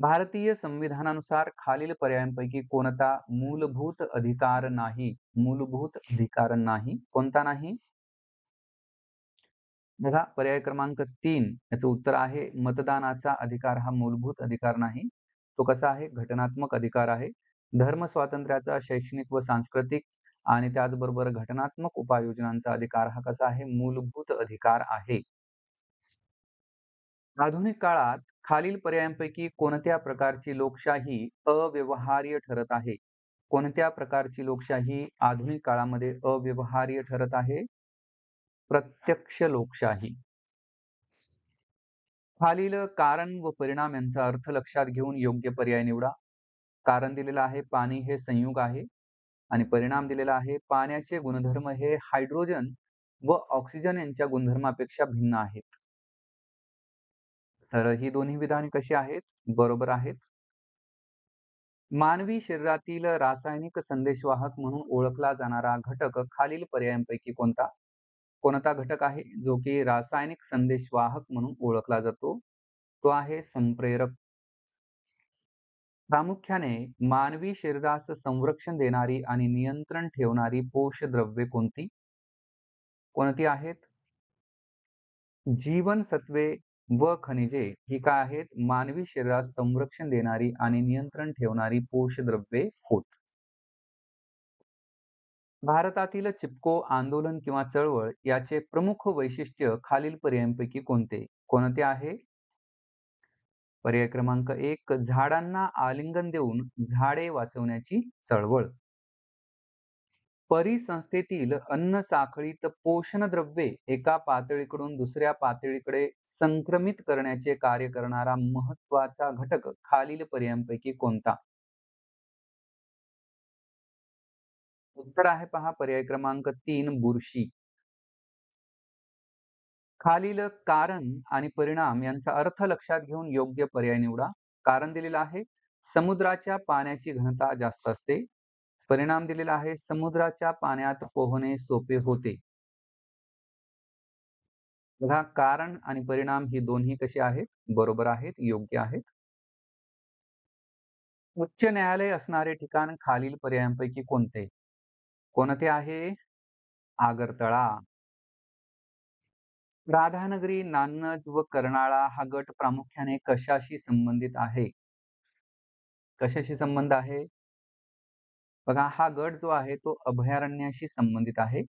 भारतीय संविधानानुसार खालील पर्यायांपैकी कोणता मूलभूत अधिकार नाही? मूलभूत अधिकार नाही. कोणता नाही? बघा, पर्याय क्रमांक 3 याचं उत्तर आहे मतदानाचा अधिकार हा मूलभूत अधिकार नाही. तो कसा आहे? घटनात्मक अधिकार आहे. धर्म स्वातंत्र्याचा शैक्षणिक व सांस्कृतिक आणि त्याचबरोबर घटनात्मक उपाययोजनांचा अधिकार हा कसा आहे? मूलभूत अधिकार आहे. आधुनिक काळात खालील पर्यायांपैकी कोणत्या प्रकारची लोकशाही अव्यवहार्य ठरत आहे? कोणत्या प्रकारची लोकशाही आधुनिक काळामध्ये अव्यवहार्य ठरत आहे? प्रत्यक्ष लोकशाही. खालील कारण व परिणाम यांचा अर्थ लक्षात घेऊन योग्य पर्याय निवडा. कारण दिलेलं आहे पाणी हे संयुग आहे आणि परिणाम दिलेला आहे पाण्याचे गुणधर्म हे हायड्रोजन व ऑक्सिजन यांच्या गुणधर्मापेक्षा भिन्न आहेत. तर ही दोन्ही विधाने कशी आहेत? बरोबर आहेत. मानवी शरीरातील रासायनिक संदेशवाहक म्हणून ओळखला जाणारा घटक खालील पर्यायांपैकी कोणता? कोणता घटक आहे जो की रासायनिक संदेशवाहक म्हणून ओळखला जातो? तो आहे संप्रेरक. प्रामुख्याने मानवी शरीरास संरक्षण देणारी आणि नियंत्रण ठेवणारी पोषद्रव्ये कोणती? कोणती आहेत? जीवनसत्वे व खनिजे ही काय आहेत? मानवी शरीरास संरक्षण देणारी आणि नियंत्रण ठेवणारी पोषद्रव्ये होत. भारतातील चिपको आंदोलन किंवा चळवळ याचे प्रमुख वैशिष्ट्य खालील पर्यायांपैकी कोणते? कोणते आहे? पर्याय क्रमांक 1 झाडांना आलिंगन देऊन झाडे वाचवण्याची चळवळ. परिसंस्थेतील अन्न साखळीत पोषण द्रव्ये एका पातळीकडून दुसऱ्या पातळीकडे संक्रमित करण्याचे कार्य करणारा महत्वाचा घटक खालील पर्यायांपैकी कोणता? उत्तर आहे पहा पर्याय क्रमांक 3 बुरशी. खालील कारण आणि परिणाम यांचा अर्थ लक्षात घेऊन योग्य पर्याय निवडा. कारण दिलेलं आहे समुद्राच्या पाण्याची घनता जास्त असते. परिणाम दिलेला आहे समुद्राच्या पाण्यात पोहणे सोपे होते. बघा, कारण आणि परिणाम ही दोन्ही कशी आहेत? बरोबर आहेत, योग्य आहेत. उच्च न्यायालय असणारे ठिकाण खालील पर्यायांपैकी कोणते? कोणते आहे? आगरतळा. राधानगरी, नान्नज व कर्नाळा हा गट प्रामुख्याने कशाशी संबंधित आहे? कशाशी संबंध आहे? बघा, हा गट जो आहे तो अभयारण्याशी संबंधित आहे.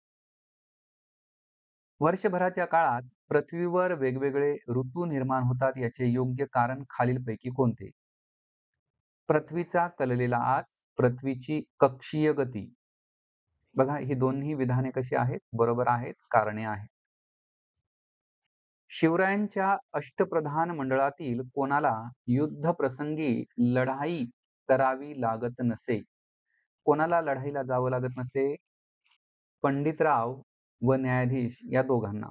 वर्षभराच्या काळात पृथ्वीवर वेगवेगळे ऋतू निर्माण होतात याचे योग्य कारण खालीलपैकी कोणते? पृथ्वीचा कललेला आस, पृथ्वीची कक्षीय गती. बघा, ही दोन्ही विधाने कशी आहेत? बरोबर आहेत, कारणे आहेत. शिवरायांच्या अष्टप्रधान मंडळातील कोणाला युद्धप्रसंगी लढाई करावी लागत नसे? कोणाला लढाईला जावं लागत नसे? पंडितराव व न्यायाधीश या दोघांना.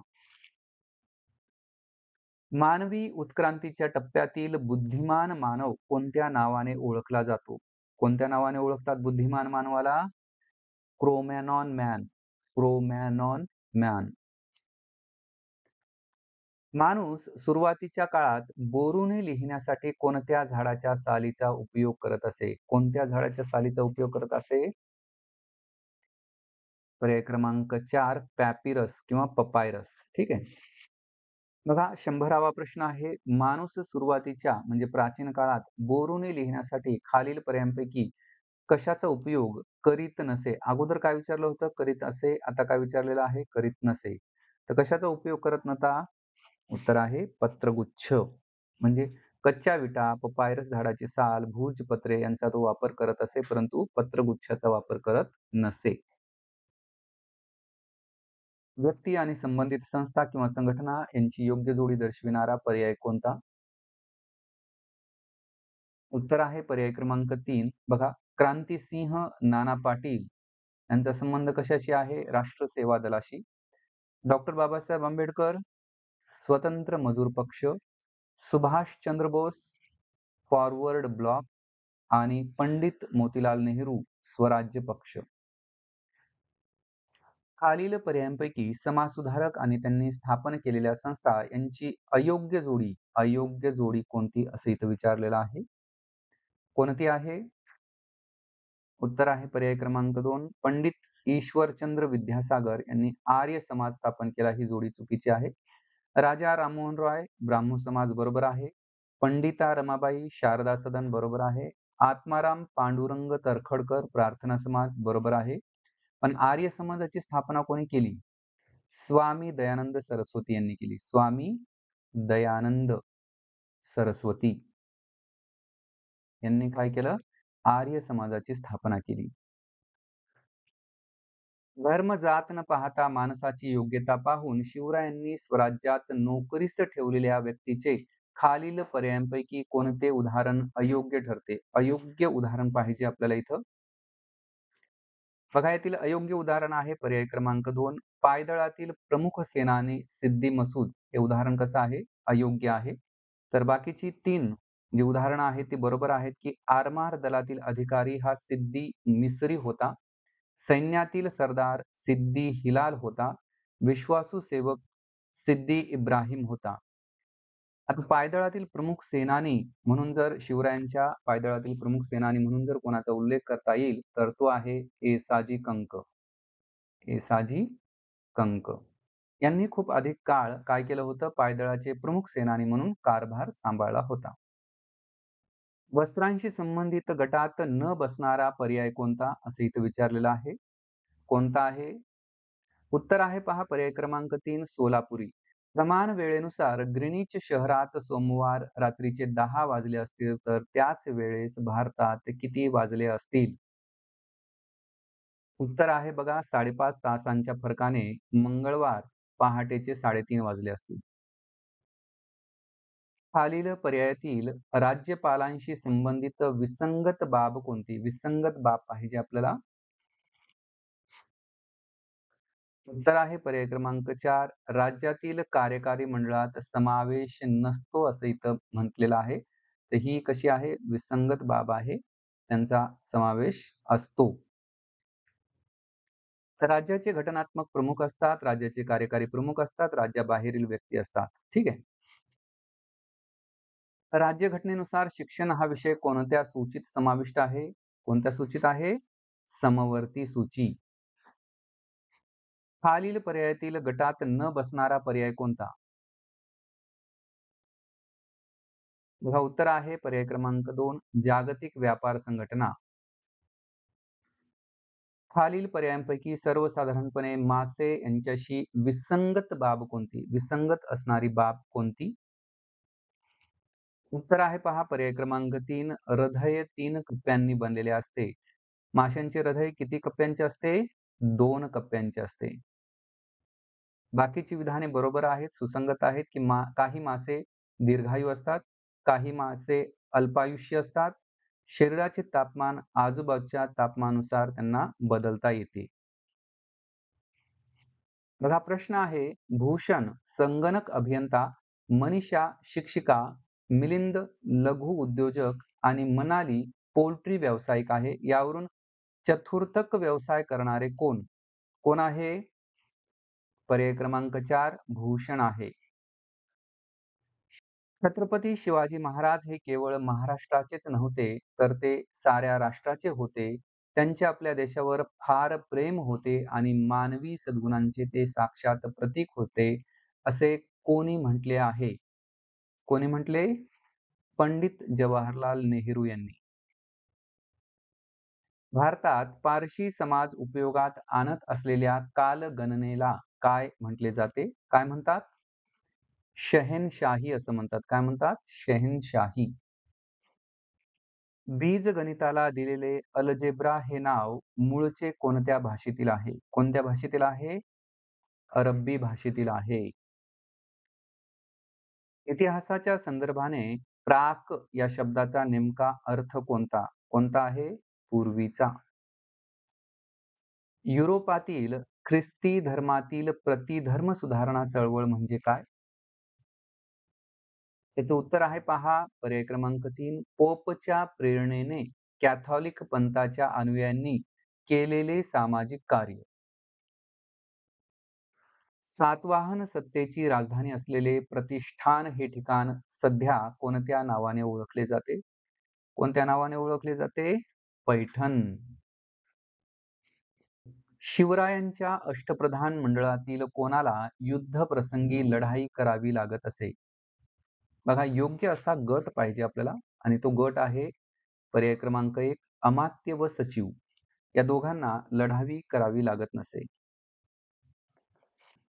मानवी उत्क्रांतीच्या टप्प्यातील बुद्धिमान मानव कोणत्या नावाने ओळखला जातो? कोणत्या नावाने ओळखतात बुद्धिमान मानवाला? Cro-Magnon man. Cro-Magnon man. माणूस सुरुवातीच्या काळात बोरुने लिहिण्यासाठी कोणत्या झाडाच्या सालीचा उपयोग करत असे? कोणत्या झाडाच्या सालीचा उपयोग करत असे? पर्याय क्रमांक 4 पॅपिरस किंवा पपायरस. ठीक आहे. बघा 100वा प्रश्न आहे. माणूस सुरुवातीच्या म्हणजे प्राचीन काळात बोरुने लिहिण्यासाठी खालील पर्यायांपैकी कशाचा उपयोग करीत नसे? अगोदर काय विचारलं होतं? करीत असे. आता काय विचारलेलं आहे? करीत नसे. तर कशाचा उपयोग करत नव्हता? उत्तर आहे पत्रगुच्छ. म्हणजे कच्च्या विटा, पपायरस झाडाची साल, भूर्जपत्रे यांचा तो वापर करत असे, परंतु पत्रगुच्छाचा वापर करत नसे. व्यक्ती आणि संबंधित संस्था किंवा संघटना यांची योग्य जोडी दर्शविणारा पर्याय कोणता? उत्तर आहे पर्याय क्रमांक 3. बघा, क्रांतिसिंह नाना पाटील यांचा संबंध कशाशी आहे? राष्ट्र सेवा दलाशी. डॉक्टर बाबासाहेब आंबेडकर, स्वतंत्र मजूर पक्ष, सुभाषचंद्र बोस, फॉरवर्ड ब्लॉक आणि पंडित मोतीलाल नेहरू, स्वराज्य पक्ष. खालील पर्यायांपैकी समाजसुधारक आणि त्यांनी स्थापन केलेल्या संस्था यांची अयोग्य जोडी कोणती असं इथं विचारलेलं आहे. कोणती आहे? उत्तर आहे पर्याय क्रमांक 2 पंडित ईश्वरचंद्र विद्यासागर यांनी आर्य समाज स्थापन केला. ही जोडी चुकीची आहे. राजा राममोहन रॉय ब्राह्मो समाज बरोबर आहे. पंडिता रमाबाई शारदा सदन बरोबर आहे. आत्माराम पांडुरंग तरखडकर प्रार्थना समाज बरोबर आहे. पण आर्य समाजाची स्थापना कोणी केली? स्वामी दयानंद सरस्वती यांनी केली. स्वामी दयानंद सरस्वती यांनी काय केलं? आर्य समाजाची स्थापना केली. धर्म जात न पाहता माणसाची योग्यता पाहून शिवरायांनी स्वराज्यात नोकरीस ठेवलेल्या व्यक्तीचे खालील पर्यायांपैकी कोणते उदाहरण अयोग्य ठरते? अयोग्य उदाहरण पाहिजे आपल्याला इथं. बघा यातील अयोग्य उदाहरण आहे पर्याय क्रमांक 2 पायदळातील प्रमुख सेनानी सिद्दी मसूद. हे उदाहरण कसं आहे? अयोग्य आहे. तर बाकीची 3 जी उदाहरणं आहेत ती बरोबर आहेत, की आरमार दलातील अधिकारी हा सिद्दी मिसरी होता. सैन्यातील सरदार सिद्दी हिलाल होता. विश्वासू सेवक सिद्दी इब्राहिम होता. आता पायदळातील प्रमुख सेनानी म्हणून जर शिवरायांच्या पायदळातील प्रमुख सेनानी म्हणून जर कोणाचा उल्लेख करता येईल, तर तो आहे येसाजी कंक. येसाजी कंक. यांनी खूप अधिक काळ काय केलं होतं? पायदळाचे प्रमुख सेनानी म्हणून कारभार सांभाळला होता. वस्त्रांशी संबंधित गटात न बसणारा पर्याय कोणता? असं इथं विचारलेलं आहे. कोणता आहे? उत्तर आहे पहा पर्याय क्रमांक 3 सोलापुरी. प्रमाण वेळेनुसार ग्रीनिच शहरात सोमवार रात्रीचे 10 वाजले असतील, तर त्याच वेळेस भारतात किती वाजले असतील? उत्तर आहे बघा 5.5 तासांच्या फरकाने मंगळवार पहाटेचे 3:30 वाजले असतील. खालील पर्यायातील राज्यपालांशी संबंधित विसंगत बाब कोणती? विसंगत बाब पाहिजे आपल्याला. उत्तर आहे पर्याय क्रमांक 4 राज्यातील कार्यकारी मंडळात समावेश नसतो असं इथं म्हटलेलं आहे. तर ही कशी आहे? विसंगत बाब आहे. त्यांचा समावेश असतो. तर राज्याचे घटनात्मक प्रमुख असतात, राज्याचे कार्यकारी प्रमुख असतात, राज्याबाहेरील व्यक्ती असतात. ठीक आहे. राज्यघटनेनुसार शिक्षण हा विषय कोणत्या सूचीत समाविष्ट आहे? कोणत्या सूचीत आहे? समवर्ती सूची. खालील पर्यायातील गटात न बसणारा पर्याय कोणता? बघा उत्तर आहे पर्याय क्रमांक 2 जागतिक व्यापार संघटना. खालील पर्यायांपैकी सर्वसाधारणपणे मासे यांच्याशी विसंगत बाब कोणती? विसंगत असणारी बाब कोणती? उत्तर आहे पहा पर्याय क्रमांक 3 हृदय 3 कप्प्यांनी बनलेले असते. माशांचे हृदय किती कप्प्यांचे असते? 2 कप्प्यांचे असते. बाकीची विधाने बरोबर आहेत, सुसंगत आहेत, की काही मासे दीर्घायू असतात, काही मासे अल्पायुष्य असतात. शरीराचे तापमान आजूबाजूच्या तापमानानुसार त्यांना बदलता येते. बघा प्रश्न आहे, भूषण संगणक अभियंता मनीषा शिक्षिका, मिलिंद लघु उद्योजक आणि मनाली पोल्ट्री व्यावसायिक आहे. यावरून चतुर्थक व्यवसाय करणारे कोण? कोण आहे? पर्याय क्रमांक 4 भूषण आहे. छत्रपती शिवाजी महाराज हे केवळ महाराष्ट्राचेच नव्हते, तर ते साऱ्या राष्ट्राचे होते. त्यांचे आपल्या देशावर फार प्रेम होते आणि मानवी सद्गुणांचे ते साक्षात प्रतीक होते, असे कोणी म्हटले आहे? कोणी म्हटले? पंडित जवाहरलाल नेहरू यांनी. भारतात पारशी समाज उपयोगात आणत असलेल्या कालगणनेला काय म्हटले जाते? काय म्हणतात? शहेनशाही असं म्हणतात. काय म्हणतात? शहेनशाही. बीजगणिताला दिलेले अलजेब्रा हे नाव मूळचे कोणत्या भाषेतील आहे? कोणत्या भाषेतील आहे? अरबी भाषेतील आहे. इतिहासाच्या संदर्भाने प्राक या शब्दाचा नेमका अर्थ कोणता? कोणता आहे? पूर्वीचा. युरोपातील ख्रिस्ती धर्मातील प्रतिधर्म सुधारणा चळवळ म्हणजे काय? त्याचं उत्तर आहे पहा, पर्याय क्रमांक 3 पोपच्या प्रेरणेने कॅथॉलिक पंथाच्या अनुयायांनी केलेले सामाजिक कार्य. सातवाहन सत्तेची राजधानी असलेले प्रतिष्ठान हे ठिकाण सध्या कोणत्या नावाने ओळखले जाते? कोणत्या नावाने ओळखले जाते? पैठण. शिवरायांच्या अष्टप्रधान मंडळातील कोणाला युद्धप्रसंगी लढाई करावी लागत असे? बघा, योग्य असा गट पाहिजे आपल्याला आणि तो गट आहे पर्याय क्रमांक 1 अमात्य व सचिव. या दोघांना लढावी करावी लागत नसे.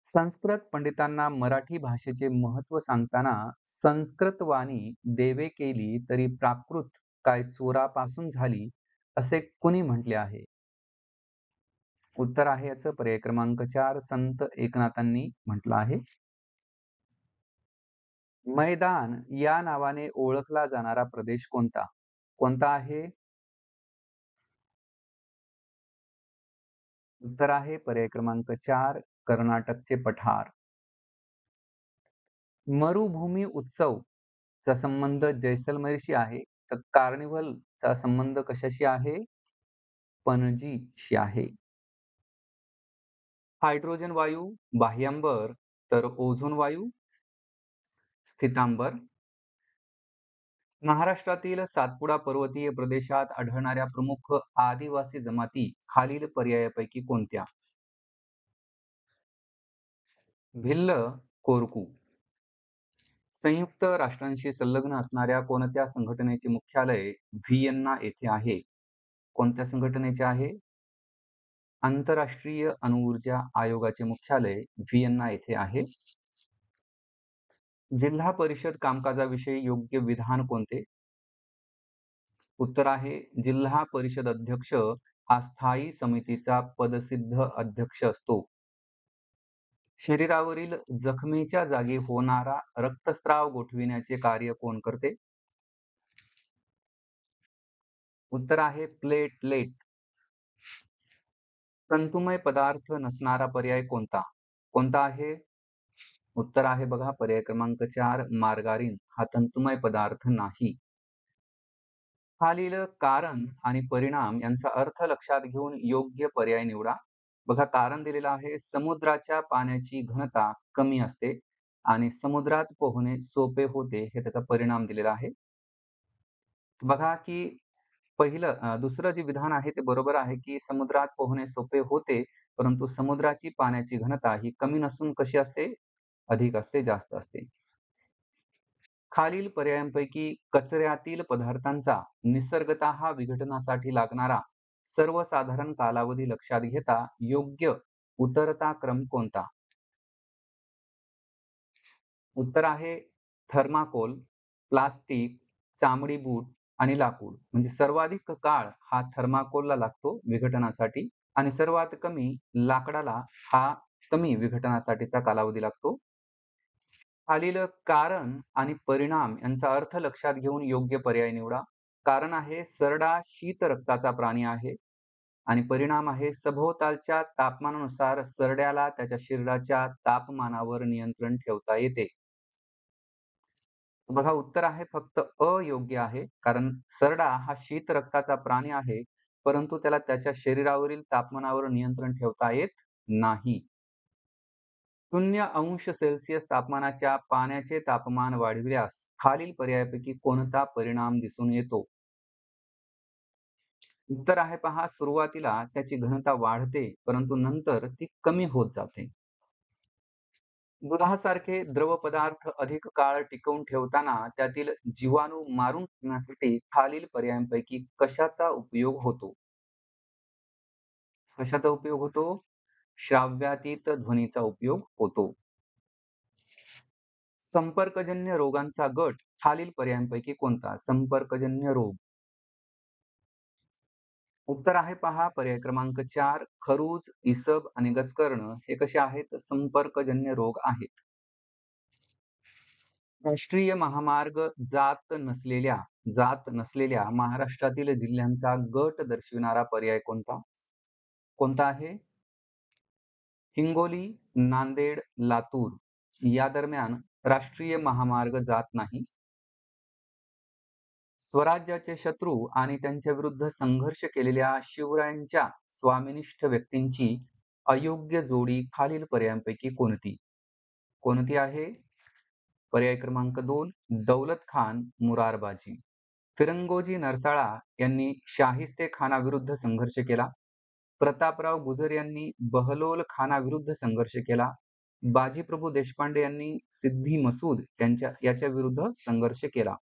संस्कृत पंडितांना मराठी भाषेचे महत्त्व सांगताना संस्कृत वाणी देवे केली तरी प्राकृत काय चोरापासून झाली असे कुणी म्हटले आहे? उत्तर आहे याचं पर्याय क्रमांक 4 संत एकनाथांनी म्हटलं आहे. मैदान या नावाने ओळखला जाणारा प्रदेश कोणता? कोणता आहे? उत्तर आहे पर्याय क्रमांक 4 कर्नाटकचे पठार. मरुभूमी उत्सव चा संबंध जैसलमेरशी आहे, तर कार्निव्हल चा संबंध कशाशी आहे? पणजीशी आहे. हायड्रोजन वायू, बाह्यांबर, तर ओझोन वायू स्थितांबर. महाराष्ट्रातील सातपुडा पर्वतीय प्रदेशात आढळणाऱ्या प्रमुख आदिवासी जमाती खालील पर्यायापैकी कोणत्या? भिल्ल, कोरकू. संयुक्त राष्ट्रांशी संलग्न असणाऱ्या कोणत्या संघटनेचे मुख्यालय व्हिएन्ना येथे आहे? कोणत्या संघटनेचे आहे? आंतरराष्ट्रीय अणुऊर्जा आयोगाचे मुख्यालय व्हिएन्ना येथे आहे. जिल्हा परिषद कामकाजाविषयी योग्य विधान कोणते? उत्तर आहे जिल्हा परिषद अध्यक्ष हा स्थायी समितीचा पदसिद्ध अध्यक्ष असतो. शरीरावरील जखमेच्या जागी होणारा रक्तस्राव गोठविण्याचे कार्य कोण करते? उत्तर आहे प्लेटलेट. तंतुमय पदार्थ नसणारा पर्याय कोणता? कोणता आहे? उत्तर आहे बघा पर्याय क्रमांक 4 मार्गारीन हा तंतुमय पदार्थ नाही. खालील कारण आणि परिणाम यांचा अर्थ लक्षात घेऊन योग्य पर्याय निवडा. बघा, कारण दिलेलं आहे समुद्राच्या पाण्याची घनता कमी असते आणि समुद्रात पोहणे सोपे होते, हे त्याचा परिणाम दिलेला आहे. बघा की दुसरं जे विधान आहे ते बरोबर आहे की समुद्रात पोहणे सोपे होते, परंतु समुद्राची पाण्याची घनता ही कमी नसून कशी असते? अधिक असते, जास्त असते. खालील पर्यायांपैकी कचऱ्यातील पदार्थांचा निसर्गतः विघटनासाठी लागणारा सर्वसाधारण कालावधी लक्षात घेता योग्य उतरता क्रम कोणता? उत्तर आहे थर्माकोल, प्लास्टिक, चामडी बूट आणि लाकूड. म्हणजे सर्वाधिक काळ हा थर्माकोलला लागतो विघटनासाठी आणि सर्वात कमी लाकडाला हा कमी विघटनासाठीचा कालावधी लागतो. खालील कारण आणि परिणाम यांचा अर्थ लक्षात घेऊन योग्य पर्याय निवडा. कारण आहे सरडा शीत रक्ताचा प्राणी आहे आणि परिणाम आहे सभोवतालच्या तापमानानुसार सरड्याला त्याच्या शरीराच्या तापमानावर नियंत्रण ठेवता येते. बघा उत्तर आहे फक्त अयोग्य आहे. कारण सरडा हा शीत रक्ताचा प्राणी आहे, परंतु त्याला त्याच्या शरीरावरील तापमानावर नियंत्रण ठेवता येत नाही. 0° तापमानाच्या पाण्याचे तापमान वाढविल्यास खालील पर्यायापैकी कोणता परिणाम दिसून येतो? उत्तर आहे पहा, सुरुवातीला त्याची घनता वाढते, परंतु नंतर ती कमी होत जाते. दुधासारखे द्रव पदार्थ अधिक काळ टिकवून ठेवताना त्यातील जीवाणू मारून टाकण्यासाठी खालील पर्यायांपैकी कशाचा उपयोग होतो? कशाचा उपयोग होतो? श्राव्यातीत ध्वनीचा उपयोग होतो. संपर्कजन्य रोगांचा गट खालील पर्यायांपैकी कोणता? संपर्कजन्य रोग. उत्तर आहे पहा पर्याय क्रमांक 4 खरूज, इसब आणि गजकर्ण हे कसे आहेत? संपर्कजन्य रोग आहेत. राष्ट्रीय महामार्ग जात नसलेल्या महाराष्ट्रातील जिल्ह्यांचा गट दर्शविणारा पर्याय कोणता? कोणता आहे? हिंगोली, नांदेड, लातूर या दरम्यान राष्ट्रीय महामार्ग जात नाही. स्वराज्याचे शत्रू आणि त्यांच्या विरुद्ध संघर्ष केलेल्या शिवरायांच्या स्वामिनिष्ठ व्यक्तींची अयोग्य जोडी खालील पर्यायांपैकी कोणती? कोणती आहे? पर्याय क्रमांक 2 दौलत खान, मुरारबाजी. फिरंगोजी नरसाळा यांनी शाहिस्ते खानाविरुद्ध संघर्ष केला. प्रतापराव गुजर यांनी बहलोल खानाविरुद्ध संघर्ष केला. बाजीप्रभू देशपांडे यांनी सिद्दी मसूद याच्या विरुद्ध संघर्ष केला.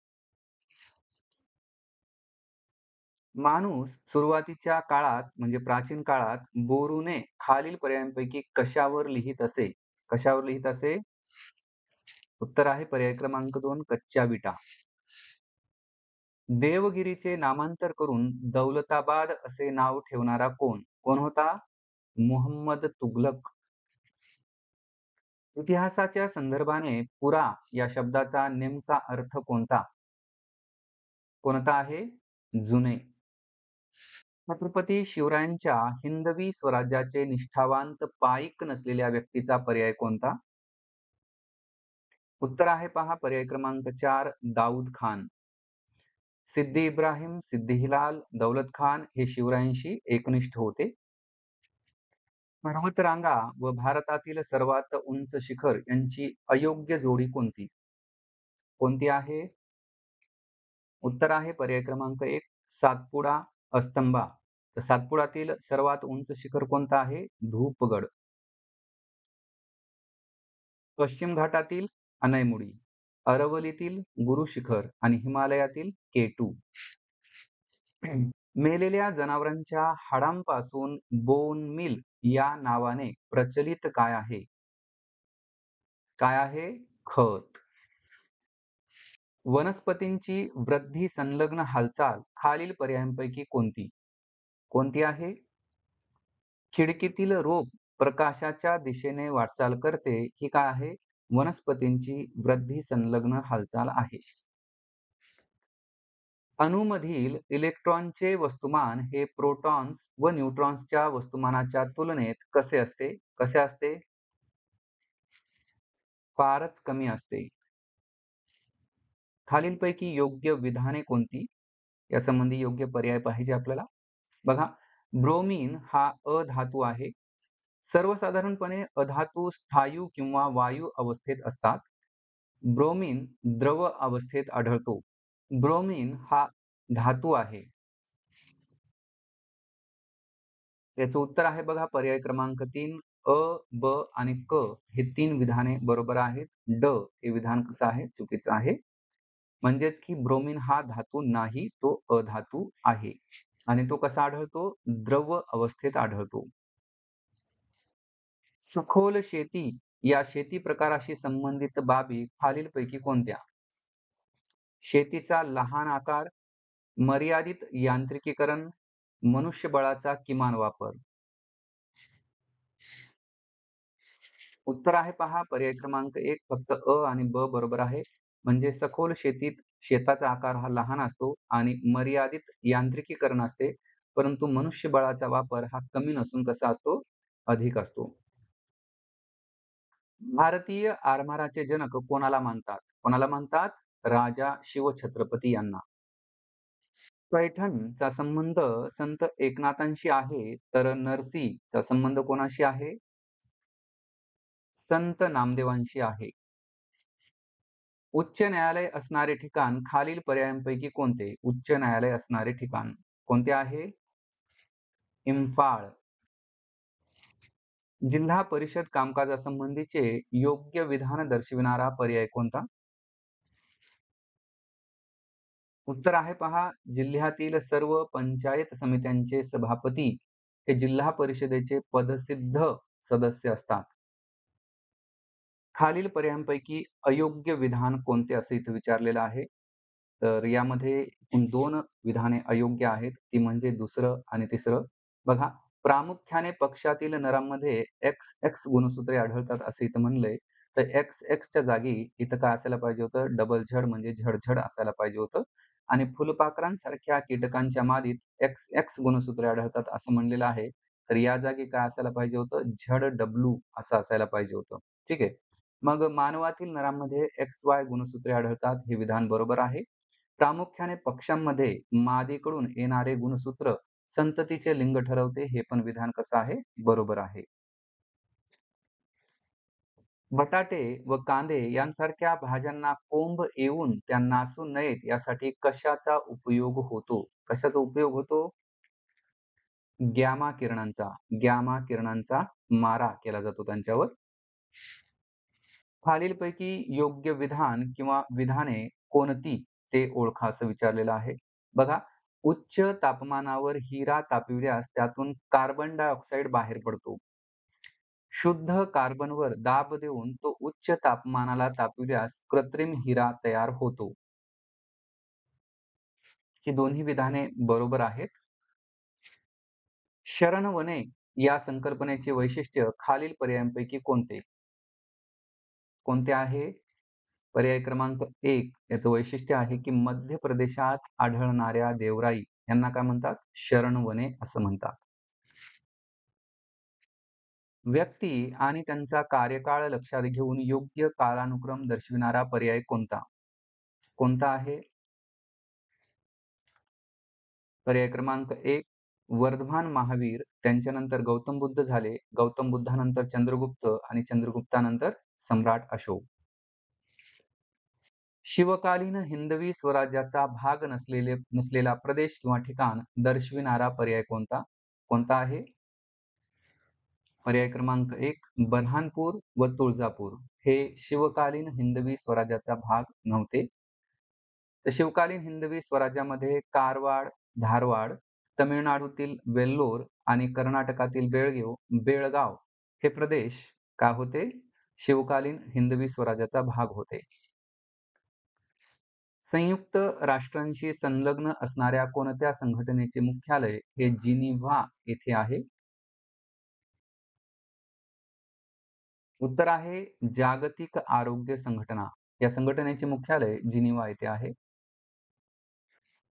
माणूस सुरुवातीच्या काळात म्हणजे प्राचीन काळात बोरूने खालील पर्यायांपैकी कशावर लिहित असे? कशावर लिहित असे? उत्तर आहे पर्याय क्रमांक 2 कच्च्या विटा. देवगिरीचे नामांतर करून दौलताबाद असे नाव ठेवणारा कोण? कोण होता? मुहम्मद तुघलक. इतिहासाच्या संदर्भाने पुरा या शब्दाचा नेमका अर्थ कोणता? कोणता आहे? जुने. छत्रपती शिवरायांच्या हिंदवी स्वराज्याचे निष्ठावंत पाईक नसलेल्या व्यक्तीचा पर्याय कोणता? उत्तर आहे पहा पर्याय क्रमांक 4 दाऊद खान. सिद्दी इब्राहिम, सिद्दी हिलाल, दौलत खान हे शिवरायांशी एकनिष्ठ होते. पर्वतरांगा व भारतातील सर्वात उंच शिखर यांची अयोग्य जोडी कोणती? कोणती आहे? उत्तर आहे पर्याय क्रमांक 1 सातपुडा अस्तंबा. तर सातपुडातील सर्वात उंच शिखर कोणतं आहे? धूपगड. पश्चिम घाटातील अनैमुडी, अरवलीतील गुरु शिखर आणि हिमालयातील केटू. मेलेल्या जनावरांच्या हाडांपासून बोन मिल या नावाने प्रचलित काय आहे? काय आहे? खत. वनस्पतींची वृद्धी संलग्न हालचाल खालील पर्यायांपैकी कोणती? कोणती आहे? खिडकीतील रोप प्रकाशाच्या दिशेने वाटचाल करते ही काय आहे? वनस्पतींची वृद्धी संलग्न हालचाल आहे. अणूमधील इलेक्ट्रॉनचे वस्तुमान हे प्रोटॉन्स व न्यूट्रॉन्सच्या वस्तुमानाच्या तुलनेत कसे असते? कसे असते? फारच कमी असते. खालीलपैकी योग्य विधाने कोणती? यासंबंधी योग्य पर्याय पाहिजे आपल्याला. बघा, ब्रोमीन हा अधातू आहे. सर्वसाधारणपणे अधातू स्थायू किंवा वायू अवस्थेत असतात. ब्रोमीन द्रव अवस्थेत आढळतो. ब्रोमीन हा धातू आहे. याचं उत्तर आहे बघा पर्याय क्रमांक 3 अ, ब आणि क हे 3 विधाने बरोबर आहेत. ड हे विधान कसं आहे? चुकीचं आहे. म्हणजेच की ब्रोमीन हा धातू नाही, तो अधातू आहे. आणि तो कसा आढळतो? द्रव अवस्थेत आढळतो. सखोल शेती या शेती प्रकाराशी संबंधित बाबी खालीलपैकी कोणत्या? शेतीचा लहान आकार, मर्यादित यांत्रिकीकरण, मनुष्यबळाचा किमान वापर. उत्तर आहे पहा पर्याय क्रमांक 1 फक्त अ आणि ब बरोबर आहे. म्हणजे सखोल शेतीत शेताचा आकार हा लहान असतो आणि मर्यादित यांत्रिकीकरण असते, परंतु मनुष्यबळाचा वापर हा कमी नसून कसा असतो? अधिक असतो. भारतीय आरमाराचे जनक कोणाला मानतात? कोणाला म्हणतात? राजा शिवछत्रपती यांना. पैठणचा संबंध संत एकनाथांशी आहे, तर नरसीचा संबंध कोणाशी आहे? संत नामदेवांशी आहे. उच्च न्यायालय असणारे ठिकाण खालील पर्यायांपैकी कोणते? उच्च न्यायालय असणारे ठिकाण कोणते आहे? इंफाळ. जिल्हा परिषद कामकाजासंबंधीचे योग्य विधान दर्शविणारा पर्याय कोणता? उत्तर आहे पहा, जिल्ह्यातील सर्व पंचायत समित्यांचे सभापती हे जिल्हा परिषदेचे पदसिद्ध सदस्य असतात. खालील पर्यायांपैकी अयोग्य विधान कोणते असे इथे विचारलेलं आहे. तर यामध्ये एकूण 2 विधाने अयोग्य आहेत. ती म्हणजे दुसरं आणि तिसरं. बघा, प्रामुख्याने पक्षातील नरांमध्ये XX गुणसूत्रे आढळतात असे इथं म्हणलंय. तर XXच्या जागी इथं काय असायला पाहिजे होतं? डबल झड म्हणजे झड असायला पाहिजे होतं. आणि फुलपाखरांसारख्या कीटकांच्या मादीत XX गुणसूत्रे आढळतात असं म्हणलेलं आहे. तर या जागी काय असायला पाहिजे होतं? ZW असं असायला पाहिजे होतं. ठीक आहे. मग मानवातील नरांमध्ये XY गुणसूत्रे आढळतात हे विधान बरोबर आहे. प्रामुख्याने पक्ष्यांमध्ये मादीकडून येणारे गुणसूत्र संततीचे लिंग ठरवते हे पण विधान कसं आहे? बरोबर आहे. बटाटे व कांदे यांसारख्या भाज्यांना कोंब येऊन त्या नासू नयेत यासाठी कशाचा उपयोग होतो? कशाचा उपयोग होतो? गॅमा किरणांचा मारा केला जातो त्यांच्यावर. खालीलपैकी योग्य विधान किंवा विधाने कोणती ते ओळखा असं विचारलेलं आहे. बघा, उच्च तापमानावर हिरा तापविल्यास त्यातून कार्बन डायऑक्साइड बाहेर पडतो. शुद्ध कार्बनवर दाब देऊन तो उच्च तापमानाला तापविल्यास कृत्रिम हिरा तयार होतो. ही दोन्ही विधाने बरोबर आहेत. शरणवने या संकल्पनेचे वैशिष्ट्य खालील पर्यायांपैकी कोणते? कोणते आहे? पर्याय क्रमांक 1 याचं वैशिष्ट्य आहे, की मध्य प्रदेशात आढळणाऱ्या देवराई यांना काय म्हणतात? शरणवने असं म्हणतात. व्यक्ती आणि त्यांचा कार्यकाळ लक्षात घेऊन योग्य कालानुक्रम दर्शविणारा पर्याय कोणता? कोणता आहे? पर्याय क्रमांक 1 वर्धमान महावीर, त्यांच्यानंतर गौतम बुद्ध झाले, गौतम बुद्धानंतर चंद्रगुप्त आणि चंद्रगुप्तानंतर सम्राट अशोक. शिवकालीन हिंदवी स्वराज्याचा भाग नसलेला प्रदेश किंवा ठिकाण दर्शविणारा पर्याय कोणता? कोणता आहे? पर्याय क्रमांक 1 बऱ्हाणपूर व तुळजापूर हे शिवकालीन हिंदवी स्वराज्याचा भाग नव्हते. तर शिवकालीन हिंदवी स्वराज्यामध्ये कारवार, धारवाड, तमिळनाडूतील वेल्लोर आणि कर्नाटकातील बेळगाव हे प्रदेश काय होते? शिवकालीन हिंदवी स्वराज्याचा भाग होते. संयुक्त राष्ट्रांशी संलग्न असणाऱ्या कोणत्या संघटनेचे मुख्यालय हे जिनिव्हा येथे आहे? उत्तर आहे जागतिक आरोग्य संघटना. या संघटनेचे मुख्यालय जिनिव्हा येथे आहे.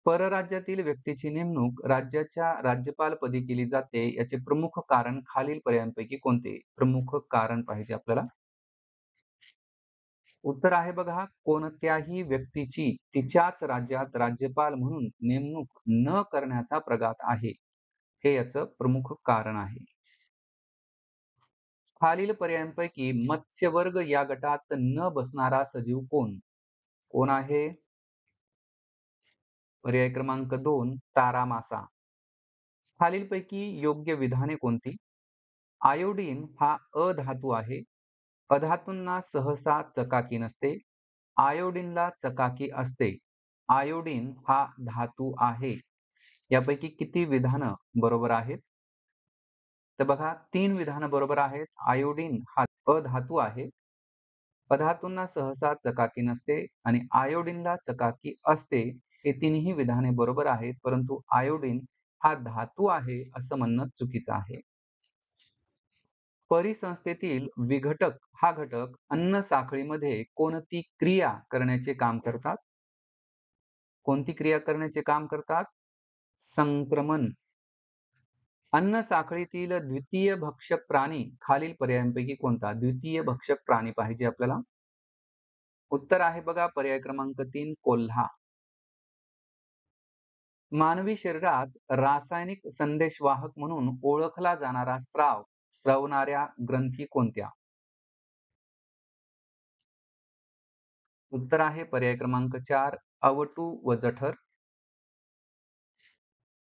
परराज्यातील व्यक्तीची नेमणूक राज्याच्या राज्यपालपदी केली जाते याचे प्रमुख कारण खालील पर्यायांपैकी कोणते? प्रमुख कारण पाहिजे आपल्याला. उत्तर आहे बघा, कोणत्याही व्यक्तीची तिच्याच राज्यात राज्यपाल म्हणून नेमणूक न करण्याचा प्रघात आहे. हे याचं प्रमुख कारण आहे. खालील पर्यायांपैकी मत्स्यवर्ग या गटात न बसणारा सजीव कोण? कोण आहे? पर्याय क्रमांक 2 तारा मासा. खालीलपैकी योग्य विधाने कोणती? आयोडीन हा अधातू आहे. अधातूंना सहसा चकाकी नसते. आयोडीनला चकाकी असते. आयोडीन हा धातू आहे. यापैकी किती विधानं बरोबर आहेत? तर बघा, 3 विधानं बरोबर आहेत. आयोडीन हा अधातू आहे. अधातूंना सहसा चकाकी नसते आणि आयोडीनला चकाकी असते. हे तिन्ही विधाने बरोबर आहेत, परंतु आयोडीन हा धातू आहे असं म्हणणं चुकीचं आहे. परिसंस्थेतील विघटक हा घटक अन्न साखळीमध्ये कोणती क्रिया करण्याचे काम करतात? कोणती क्रिया करण्याचे काम करतात? संक्रमण. अन्न साखळीतील द्वितीय भक्षक प्राणी खालील पर्यायांपैकी कोणता? द्वितीय भक्षक प्राणी पाहिजे आपल्याला. उत्तर आहे बघा पर्याय क्रमांक 3 कोल्हा. मानवी शरीरात रासायनिक संदेशवाहक म्हणून ओळखला जाणारा स्रवणाऱ्या ग्रंथी कोणत्या? उत्तर आहे पर्याय क्रमांक 4 अवटु व जठर.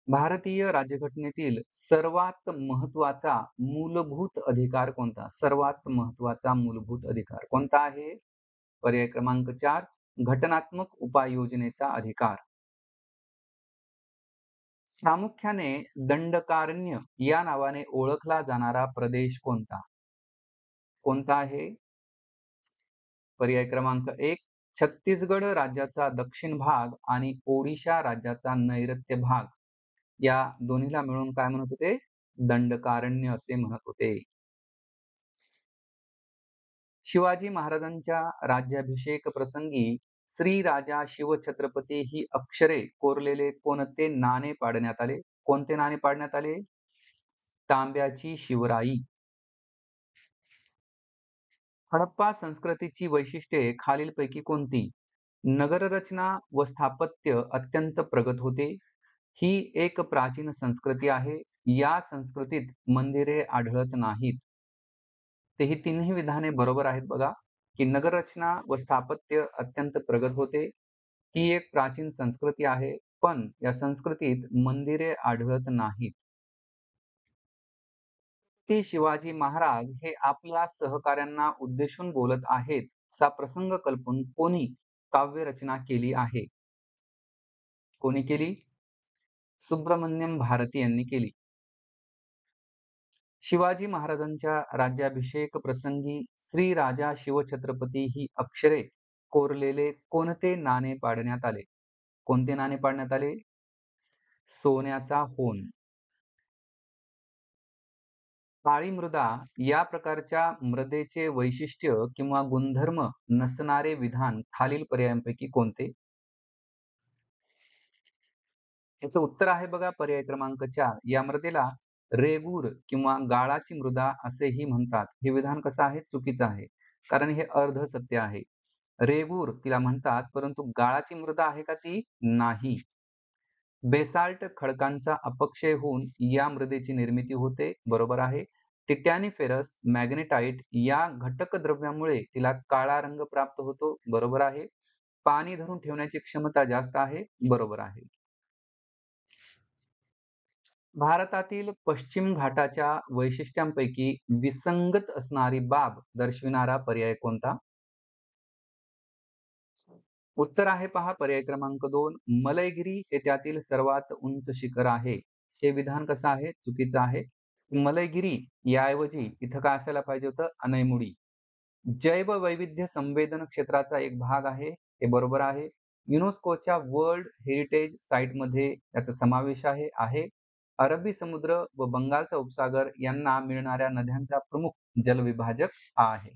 भारतीय राज्यघटनेतील सर्वात महत्वाचा मूलभूत अधिकार कोणता? सर्वात महत्वाचा मूलभूत अधिकार कोणता आहे? पर्याय क्रमांक 4 घटनात्मक उपाययोजनेचा अधिकार. प्रामुख्याने दंडकारण्य या नावाने ओळखला जाणारा प्रदेश कोणता? कोणता आहे? पर्याय क्रमांक 1 छत्तीसगड राज्याचा दक्षिण भाग आणि ओडिशा राज्याचा नैऋत्य भाग या दोन्हीला मिळून काय म्हणत होते? दंडकारण्य असे म्हणत होते. शिवाजी महाराजांच्या राज्याभिषेक प्रसंगी श्री राजा शिवछत्रपती ही अक्षरे कोरलेले कोणते नाणे पाडण्यात आले? कोणते नाणे पाडण्यात आले? तांब्याची शिवराई. हडप्पा संस्कृतीची वैशिष्ट्ये खालीलपैकी कोणती? नगररचना व स्थापत्य अत्यंत प्रगत होते. ही एक प्राचीन संस्कृती आहे. या संस्कृतीत मंदिरे आढळत नाहीत. ते ही तिन्ही विधाने बरोबर आहेत बघा, की नगररचना व स्थापत्य अत्यंत प्रगत होते. ही एक प्राचीन संस्कृती आहे, पण या संस्कृतीत मंदिरे आढळत नाहीत. की शिवाजी महाराज हे आपल्या सहकाऱ्यांना उद्देशून बोलत आहेत, असा प्रसंग कल्पून कोणी काव्यरचना केली आहे? कोणी केली? सुब्रमण्यम भारती यांनी केली. शिवाजी महाराजांच्या राज्याभिषेक प्रसंगी श्री राजा शिवछत्रपती ही अक्षरे कोरलेले कोणते नाणे पाडण्यात आले? कोणते नाणे पाडण्यात आले? सोन्याचा होन. काळी मृदा या प्रकारच्या मृदेचे वैशिष्ट्य किंवा गुणधर्म नसणारे विधान खालील पर्यायांपैकी कोणते? याचं उत्तर आहे बघा पर्याय क्रमांक 4 या मृदेला रेगूर किंवा गाळाची मृदा असेही म्हणतात. हे विधान कसं आहे? चुकीचं आहे. कारण हे अर्ध सत्य आहे. रेगूर तिला म्हणतात, परंतु गाळाची मृदा आहे का ती? नाही. बेसाल्ट खडकांचा अपक्षय होऊन या मृदेची निर्मिती होते. बरोबर आहे. टिटॅनिफेरस मॅग्नेटाइट या घटक द्रव्यामुळे तिला काळा रंग प्राप्त होतो. बरोबर आहे. पाणी धरून ठेवण्याची क्षमता जास्त आहे. बरोबर आहे. भारतातील पश्चिम घाटाच्या वैशिष्ट्यांपैकी विसंगत असणारी बाब दर्शविणारा पर्याय कोणता? उत्तर आहे पहा पर्याय क्रमांक 2 मलयगिरी हे त्यातील सर्वात उंच शिखर आहे. हे विधान कसं आहे? चुकीचं आहे. मलयगिरी याऐवजी इथं काय असायला पाहिजे होतं? अनैमुडी. जैववैविध्य संवेदन क्षेत्राचा एक भाग आहे. हे बरोबर आहे. युनेस्कोच्या वर्ल्ड हेरिटेज साइटमध्ये याचा समावेश आहे. अरबी समुद्र व बंगालचा उपसागर यांना मिळणाऱ्या नद्यांचा प्रमुख जलविभाजक हा आहे.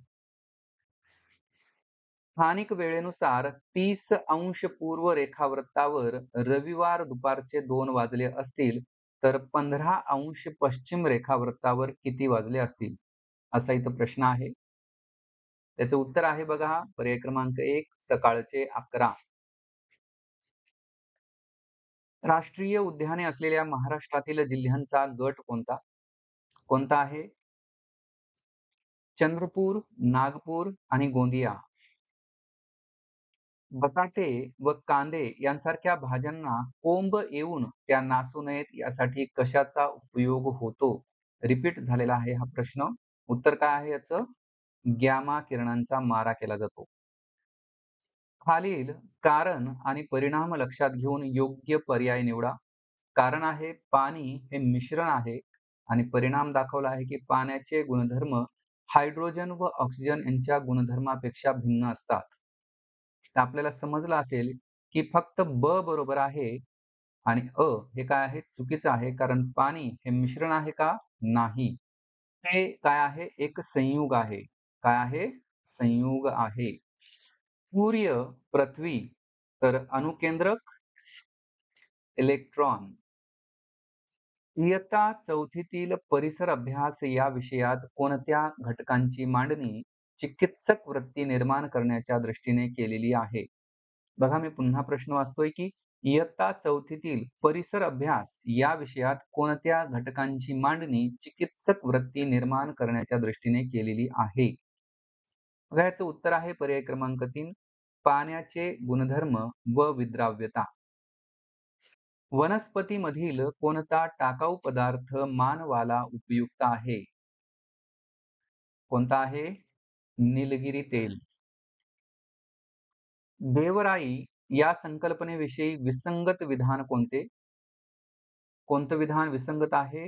स्थानिक वेळेनुसार 30 अंश पूर्व रेखावृत्तावर रविवार दुपारचे 2 वाजले असतील, तर 15 अंश पश्चिम रेखावृत्तावर किती वाजले असतील? असा इथं प्रश्न आहे. त्याचं उत्तर आहे बघा पर्याय क्रमांक 1 सकाळचे 11. राष्ट्रीय उद्याने असलेल्या महाराष्ट्रातील जिल्ह्यांचा गट कोणता? कोणता आहे? चंद्रपूर, नागपूर आणि गोंदिया. बटाटे व कांदे यांसारख्या भाज्यांना कोंब येऊन त्या नासू नयेत यासाठी कशाचा उपयोग होतो? रिपीट झालेला आहे हा प्रश्न. उत्तर काय आहे याचं? गॅमा किरणांचा मारा केला जातो. खालील कारण आणि परिणाम लक्षात घेऊन योग्य पर्याय निवडा. कारण आहे पाणी हे मिश्रण आहे आणि परिणाम दाखवला आहे की पाण्याचे गुणधर्म हायड्रोजन व ऑक्सिजन यांच्या गुणधर्मापेक्षा भिन्न असतात. तर आपल्याला समजलं असेल की फक्त ब बरोबर आहे आणि अ हे काय आहे? चुकीचं आहे. कारण पाणी हे मिश्रण आहे का? नाही. हे काय आहे? एक संयुग आहे. काय आहे? संयुग आहे. सूर्य, पृथ्वी, तर अणुकेंद्रक, इलेक्ट्रॉन. इयत्ता 4थीतील परिसर अभ्यास या विषयात कोणत्या घटकांची मांडणी चिकित्सक वृत्ती निर्माण करण्याच्या दृष्टीने केलेली आहे? बघा मी पुन्हा प्रश्न वाचतोय की इयत्ता चौथीतील परिसर अभ्यास या विषयात कोणत्या घटकांची मांडणी चिकित्सक वृत्ती निर्माण करण्याच्या दृष्टीने केलेली आहे? बघा याचं उत्तर आहे पर्याय क्रमांक 3, पाण्याचे गुणधर्म व विद्राव्यता. वनस्पतीमधील कोणता टाकाऊ पदार्थ मानवाला उपयुक्त आहे? कोणता आहे? निलगिरी तेल. देवराई या संकल्पनेविषयी विसंगत विधान कोणते? कोणतं विधान विसंगत आहे?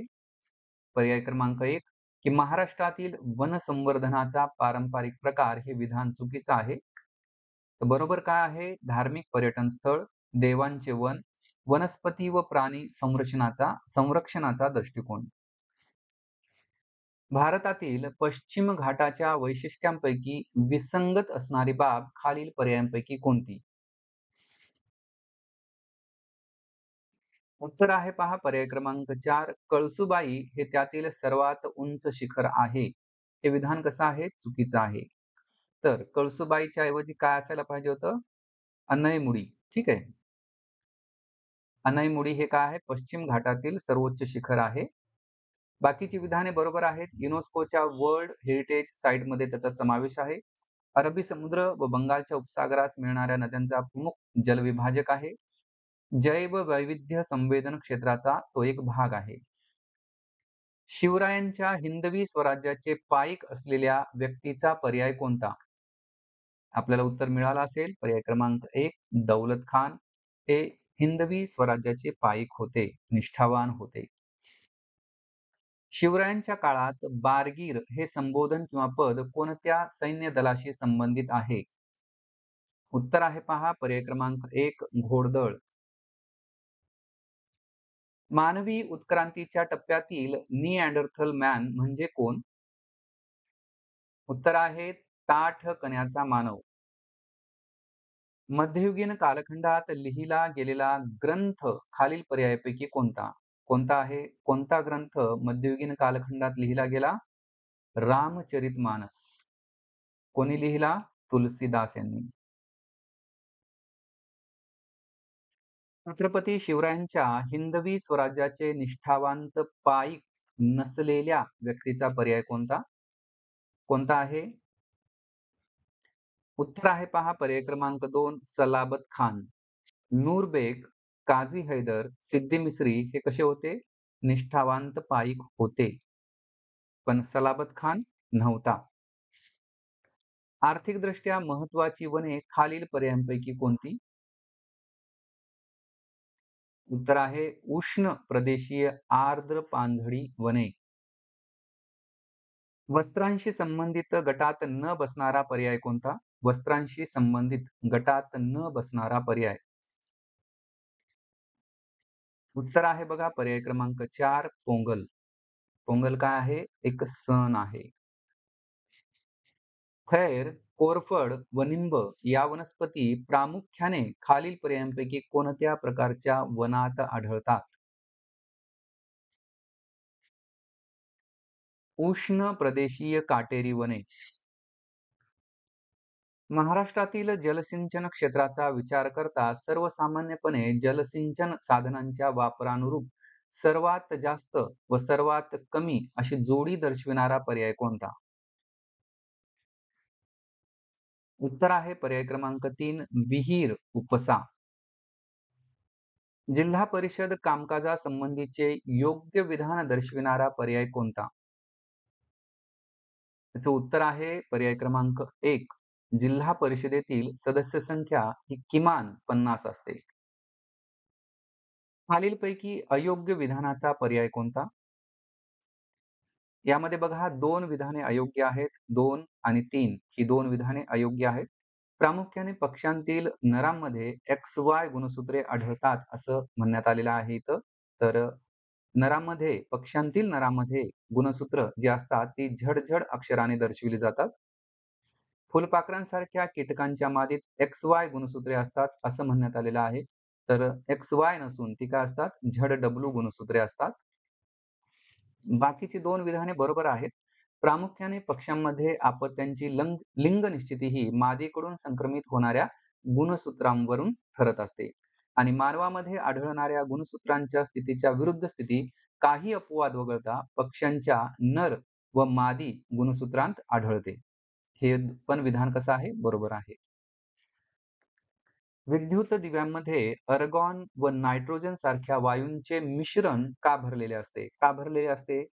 पर्याय क्रमांक 1 की महाराष्ट्रातील वन संवर्धनाचा पारंपरिक प्रकार हे विधान चुकीचं आहे. तर बरोबर काय आहे? धार्मिक पर्यटन स्थळ, देवांचे वन, वनस्पती व प्राणी संरक्षणाचा दृष्टिकोन. भारतातील पश्चिम घाटाच्या वैशिष्ट्यांपैकी विसंगत असणारी बाब खालील पर्यायांपैकी कोणती? उत्तर आहे पहा पर्याय क्रमांक 4, कळसुबाई हे त्यातील सर्वात उंच शिखर आहे. हे विधान कसं आहे? चुकीचं आहे. तर कळसुबाईच्या ऐवजी काय असायला पाहिजे होतं? अनईमुडी. ठीक आहे. अनईमुडी हे काय आहे? पश्चिम घाटातील सर्वोच्च शिखर आहे. बाकीची विधाने बरोबर आहेत. युनेस्कोच्या वर्ल्ड हेरिटेज साइटमध्ये त्याचा समावेश आहे. अरबी समुद्र व बंगालच्या उपसागरास मिळणाऱ्या नद्यांचा प्रमुख जलविभाजक आहे. जैववैविध्य संवेदन क्षेत्राचा तो एक भाग आहे. शिवरायांच्या हिंदवी स्वराज्याचे पाईक असलेल्या व्यक्तीचा पर्याय कोणता? आपल्याला उत्तर मिळालं असेल. पर्याय क्रमांक 1, दौलत खान हे हिंदवी स्वराज्याचे पाईक होते, निष्ठावान होते. शिवरायांच्या काळात बारगीर हे संबोधन किंवा पद कोणत्या सैन्य दलाशी संबंधित आहे? उत्तर आहे पहा पर्याय क्रमांक 1, घोडदळ. मानवी उत्क्रांतीच्या टप्प्यातील निअँडरथल मॅन म्हणजे कोण? उत्तर आहे ताठ कण्याचा मानव. मध्ययुगीन कालखंडात लिहिला गेलेला ग्रंथ खालील पर्यायापैकी कोणता? कोणता आहे? कोणता ग्रंथ मध्ययुगीन कालखंडात लिहिला गेला? रामचरितमानस. कोणी लिहिला? तुलसीदास यांनी. छत्रपती शिवरायांच्या हिंदवी स्वराज्याचे निष्ठावंत पाईक नसलेल्या व्यक्तीचा पर्याय कोणता? कोणता आहे? उत्तर आहे पहा पर्याय क्रमांक 2, सलाबत खान. नूरबेग, काझी हैदर, सिद्दी मिस्री हे कसे होते? निष्ठावंत पाईक होते, पण सलाबत खान नव्हता. आर्थिकदृष्ट्या महत्वाची वने खालील पर्यायांपैकी कोणती? उत्तर आहे उष्ण प्रदेशीय आर्द्र पानझडी वने. वस्त्रांशी संबंधित गटात न बसणारा पर्याय कोणता? वस्त्रांशी संबंधित गटात न बसणारा पर्याय. उत्तर आहे बघा पर्याय क्रमांक 4, पोंगल. पोंगल काय आहे? एक सण आहे. खैर, कोरफड व निंब या वनस्पती प्रामुख्याने खालील पर्यायांपैकी कोणत्या प्रकारच्या वनात आढळतात? उष्ण प्रदेशीय काटेरी वने. महाराष्ट्रातील जलसिंचन क्षेत्राचा विचार करता सर्वसामान्यपणे जलसिंचन साधनांच्या वापरानुरूप सर्वात जास्त व सर्वात कमी अशी जोडी दर्शविणारा पर्याय कोणता? उत्तर आहे पर्याय क्रमांक 3, विहीर उपसा. जिल्हा परिषद कामकाजासंबंधीचे योग्य विधान दर्शविणारा पर्याय कोणता? त्याचं उत्तर आहे पर्याय क्रमांक 1, जिल्हा परिषदेतील सदस्य संख्या ही किमान 50 असते. खालीलपैकी अयोग्य विधानाचा पर्याय कोणता? यामध्ये बघा 2 विधाने अयोग्य आहेत. 2 आणि 3 ही 2 विधाने अयोग्य आहेत. प्रामुख्याने पक्ष्यांतील नरांमध्ये XY गुणसूत्रे आढळतात असं म्हणण्यात आलेलं आहे इथं. तर पक्ष्यांतील नरामध्ये गुणसूत्र जी असतात ती झडझड अक्षराने दर्शविली जातात. फुलपाखरांसारख्या कीटकांच्या मादीत XY गुणसूत्रे असतात असं म्हणण्यात आलेलं आहे. तर XY नसून ती काय असतात? ZW गुणसूत्रे असतात. बाकीची 2 विधाने बरोबर आहेत. प्रामुख्याने पक्ष्यांमध्ये अपत्यांची लिंग निश्चिती ही मादीकडून संक्रमित होणाऱ्या गुणसूत्रांवरून ठरत असते आणि मानवामध्ये आढळणाऱ्या गुणसूत्रांच्या स्थितीच्या विरुद्ध स्थिती काही अपवाद वगळता पक्ष्यांच्या नर व मादी गुणसूत्रांत आढळते. हे पण विधान कसं आहे? बरोबर आहे. विद्युत दिव्यांमध्ये अर्गॉन व नायट्रोजन सारख्या वायूंचे मिश्रण का भरलेले असते? का भरलेले असते?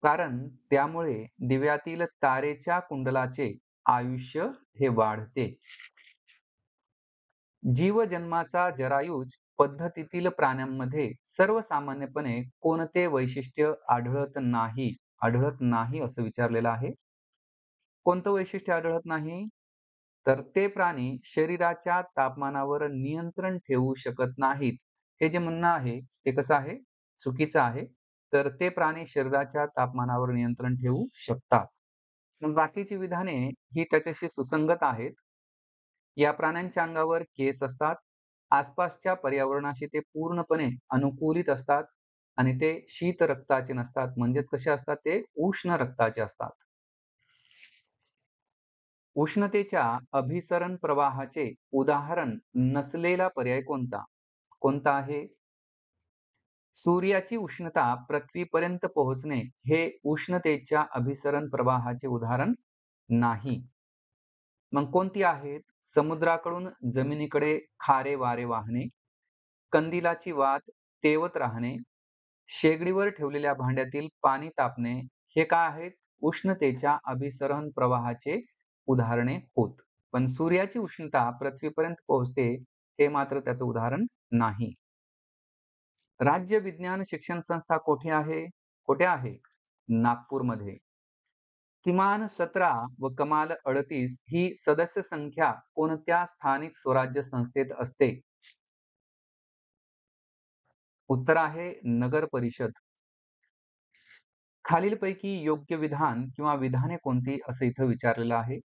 कारण त्यामुळे दिव्यातील तारेच्या कुंडलाचे आयुष्य हे वाढते. जीवजन्माचा जरायुज पद्धतीतील प्राण्यांमध्ये सर्वसामान्यपणे कोणते वैशिष्ट्य आढळत नाही असं विचारलेलं आहे. कोणतं वैशिष्ट्य आढळत नाही? तर ते प्राणी शरीराच्या तापमानावर नियंत्रण ठेवू शकत नाहीत. हे जे म्हणणं आहे ते कसं आहे? चुकीचं आहे. तर ते प्राणी शरीराच्या तापमानावर नियंत्रण ठेवू शकतात. मग बाकीची विधाने ही त्याच्याशी सुसंगत आहेत. या प्राण्यांच्या अंगावर केस असतात. आसपासच्या पर्यावरणाशी ते पूर्णपणे अनुकूलित असतात आणि ते शीत रक्ताचे नसतात. म्हणजेच कसे असतात ते? उष्ण रक्ताचे असतात. उष्णतेच्या अभिसरण प्रवाहाचे उदाहरण नसलेला पर्याय कोणता? कोणता आहे? सूर्याची उष्णता पृथ्वीपर्यंत पोहोचणे हे उष्णतेच्या अभिसरण प्रवाहाचे उदाहरण नाही. मग कोणती आहेत? समुद्राकडून जमिनीकडे खारे वारे वाहणे, कंदिलाची वात तेवत राहणे, शेगडीवर ठेवलेल्या भांड्यातील पाणी तापणे हे काय आहेत? उष्णतेच्या अभिसरण प्रवाहाचे उदाहरणे होत. पण सूर्याची उष्णता पृथ्वीपर्यंत पोहोचते हे मात्र त्याचं उदाहरण नाही. राज्य विज्ञान शिक्षण संस्था कोठे आहे? कुठे आहे? नागपूरमध्ये. किमान 17 व कमाल 38 ही सदस्य संख्या कोणत्या स्थानिक स्वराज्य संस्थेत असते? उत्तर आहे नगर परिषद. खालीलपैकी योग्य विधान किंवा विधाने कोणती असं इथं विचारलेलं आहे.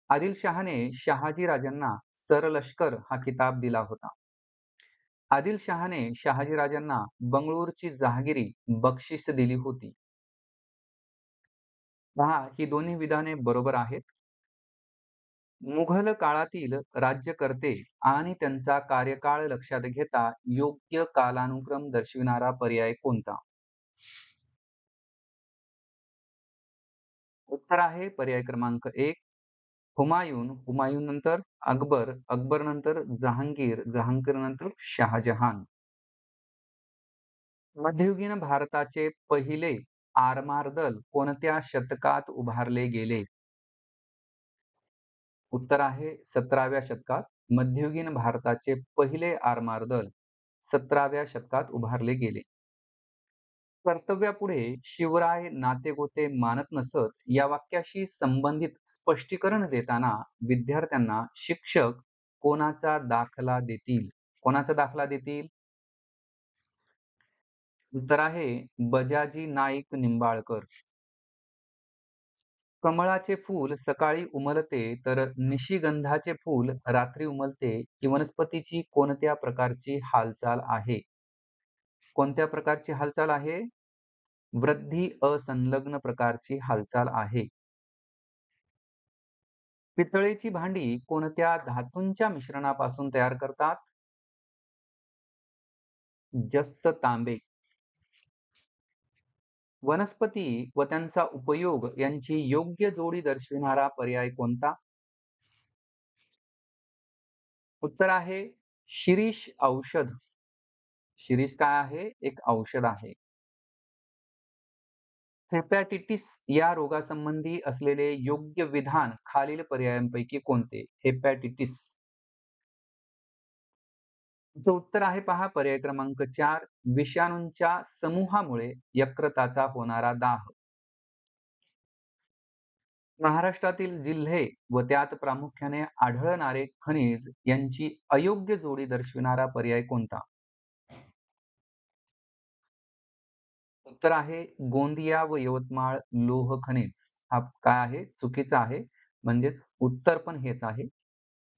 आदिलशहाने शहाजी राजांना सरलष्कर हा किताब दिला होता. आदिलशहाने शहाजी राजांना बंगळूरची जहागिरी बक्षीस दिली होती. पहा ही दोन्ही विधाने बरोबर आहेत. मुघल काळातील राज्यकर्ते आणि त्यांचा कार्यकाळ लक्षात घेता योग्य कालानुक्रम दर्शविणारा पर्याय कोणता? उत्तर आहे पर्याय क्रमांक 1 हुमायून, हुमायून नंतर अकबर, अकबर नंतर जहांगीर, जहांगीर नंतर शहाजहान. मध्ययुगीन भारताचे पहिले आरमार दल कोणत्या शतकात उभारले गेले? उत्तर आहे 17व्या शतकात. मध्ययुगीन भारताचे पहिले आरमार दल 17व्या शतकात उभारले गेले. कर्तव्यापुढे शिवराय नातेगोते मानत नसत या वाक्याशी संबंधित स्पष्टीकरण देताना विद्यार्थ्यांना शिक्षक कोणाचा दाखला देतील? कोणाचा दाखला देतील? उत्तर आहे बजाजी नाईक निंबाळकर. कमळाचे फूल सकाळी उमलते तर निशिगंधाचे फूल रात्री उमलते ही वनस्पतीची कोणत्या प्रकारची हालचाल आहे? कोणत्या प्रकारची हालचाल आहे? वृद्धी असंलग्न प्रकारची हालचाल आहे. पितळेची भांडी कोणत्या धातूंच्या मिश्रणापासून तयार करतात? जस्त तांबे. वनस्पती व त्यांचा उपयोग यांची योग्य जोडी दर्शविणारा पर्याय कोणता? उत्तर आहे शिरीष औषध. शिरीष काय आहे? एक औषध आहे. हेपॅटिटिस या रोगासंबंधी असलेले योग्य विधान खालील पर्यायांपैकी कोणते? हेपॅटिटिस. चं उत्तर आहे पहा पर्याय क्रमांक 4 विषाणूंच्या समूहामुळे यकृताचा होणारा दाह. महाराष्ट्रातील जिल्हे व त्यात प्रामुख्याने आढळणारे खनिज यांची अयोग्य जोडी दर्शविणारा पर्याय कोणता? उत्तर आहे गोंदिया व यवतमाळ लोह खनिज. हा काय आहे? चुकीचा आहे. म्हणजेच उत्तर पण हेच आहे.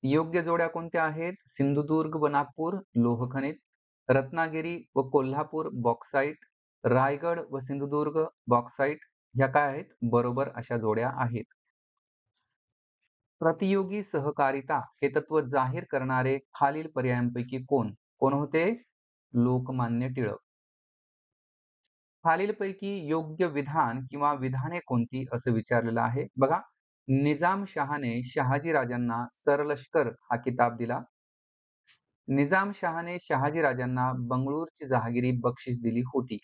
योग्य जोड्या कोणत्या आहेत? सिंधुदुर्ग व नागपूर लोह खनिज, रत्नागिरी व कोल्हापूर बॉक्साइट, रायगड व सिंधुदुर्ग बॉक्साईट ह्या काय आहेत? बरोबर अशा जोड्या आहेत. प्रतियोगी सहकारिता हे तत्व जाहीर करणारे खालील पर्यायांपैकी कोण? कोण होते? लोकमान्य टिळक. खालीलपैकी योग्य विधान किंवा विधाने कोणती असं विचारलेलं आहे. बघा, निजामशहाने शहाजीराजांना सरलष्कर हा किताब दिला. निजामशहाने शहाजीराजांना बंगळूरची जहागिरी बक्षीस दिली होती.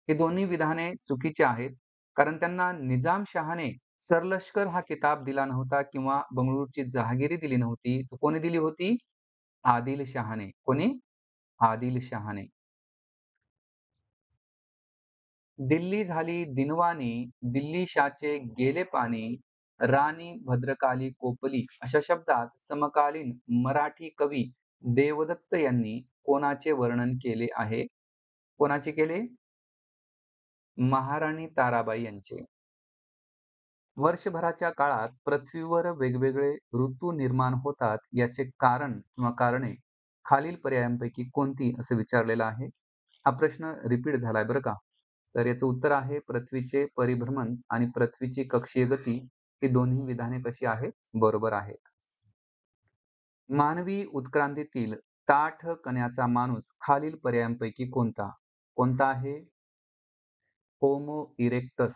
ही दोन्ही विधाने चुकीची आहेत. कारण त्यांना निजामशहाने सरलष्कर हा किताब दिला नव्हता किंवा बंगळूरची जहागिरी दिली नव्हती. तर कोणी दिली होती? आदिलशहाने. कोणी? आदिलशहाने. दिल्ली झाली दिनवाणी, दिल्लीशाचे गेले पाणी, राणी भद्रकाली कोपली अशा शब्दात समकालीन मराठी कवी देवदत्त यांनी कोणाचे वर्णन केले आहे? कोणाचे केले? महाराणी ताराबाई यांचे. वर्षभराच्या काळात पृथ्वीवर वेगवेगळे ऋतू निर्माण होतात याचे कारण किंवा कारणे खालील पर्यायांपैकी कोणती असं विचारलेलं आहे. हा प्रश्न रिपीट झालाय बरं का. तर याचं उत्तर आहे पृथ्वीचे परिभ्रमण आणि पृथ्वीची कक्षीय गती ही दोन्ही विधाने कशी आहेत? बरोबर आहेत. मानवी उत्क्रांतीतील ताठ कण्याचा माणूस खालील पर्यायांपैकी कोणता? कोणता आहे? Homo erectus.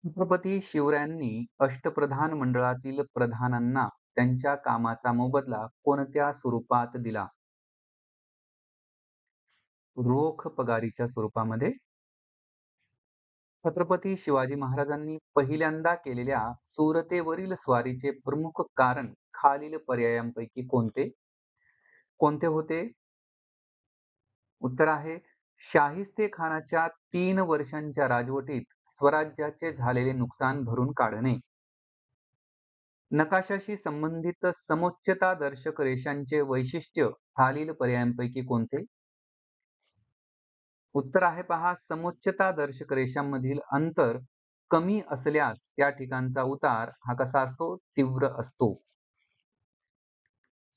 छत्रपती शिवरायांनी अष्टप्रधान मंडळातील प्रधानांना त्यांच्या कामाचा मोबदला कोणत्या स्वरूपात दिला? रोख पगारीच्या स्वरूपामध्ये. छत्रपती शिवाजी महाराजांनी पहिल्यांदा केलेल्या सुरतेवरील स्वारीचे प्रमुख कारण खालील पर्यायांपैकी कोणते? कोणते होते? उत्तर आहे शाहिस्ते खानाच्या 3 वर्षांच्या राजवटीत स्वराज्याचे झालेले नुकसान भरून काढणे. नकाशाशी संबंधित समोच्चतादर्शक रेषांचे वैशिष्ट्य खालील पर्यायांपैकी कोणते? उत्तर आहे पहा समोच्चतादर्शक रेषांमधील अंतर कमी असल्यास त्या ठिकाणचा उतार हा कसा असतो? तीव्र असतो.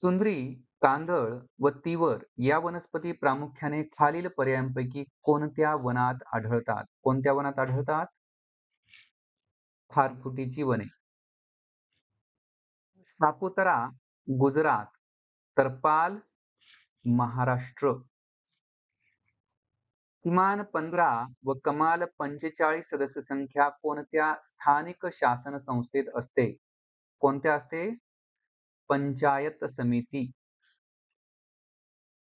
सुंदरी, कांदळ व तिवर या वनस्पती प्रामुख्याने खालील पर्यायांपैकी कोणत्या वनात आढळतात? कोणत्या वनात आढळतात? खारफुटीची वने. सापुतारा गुजरात तर पाल महाराष्ट्र. किमान 15 व कमाल 45 सदस्य संख्या कोणत्या स्थानिक शासन संस्थेत असते? कोणत्या असते? पंचायत समिती.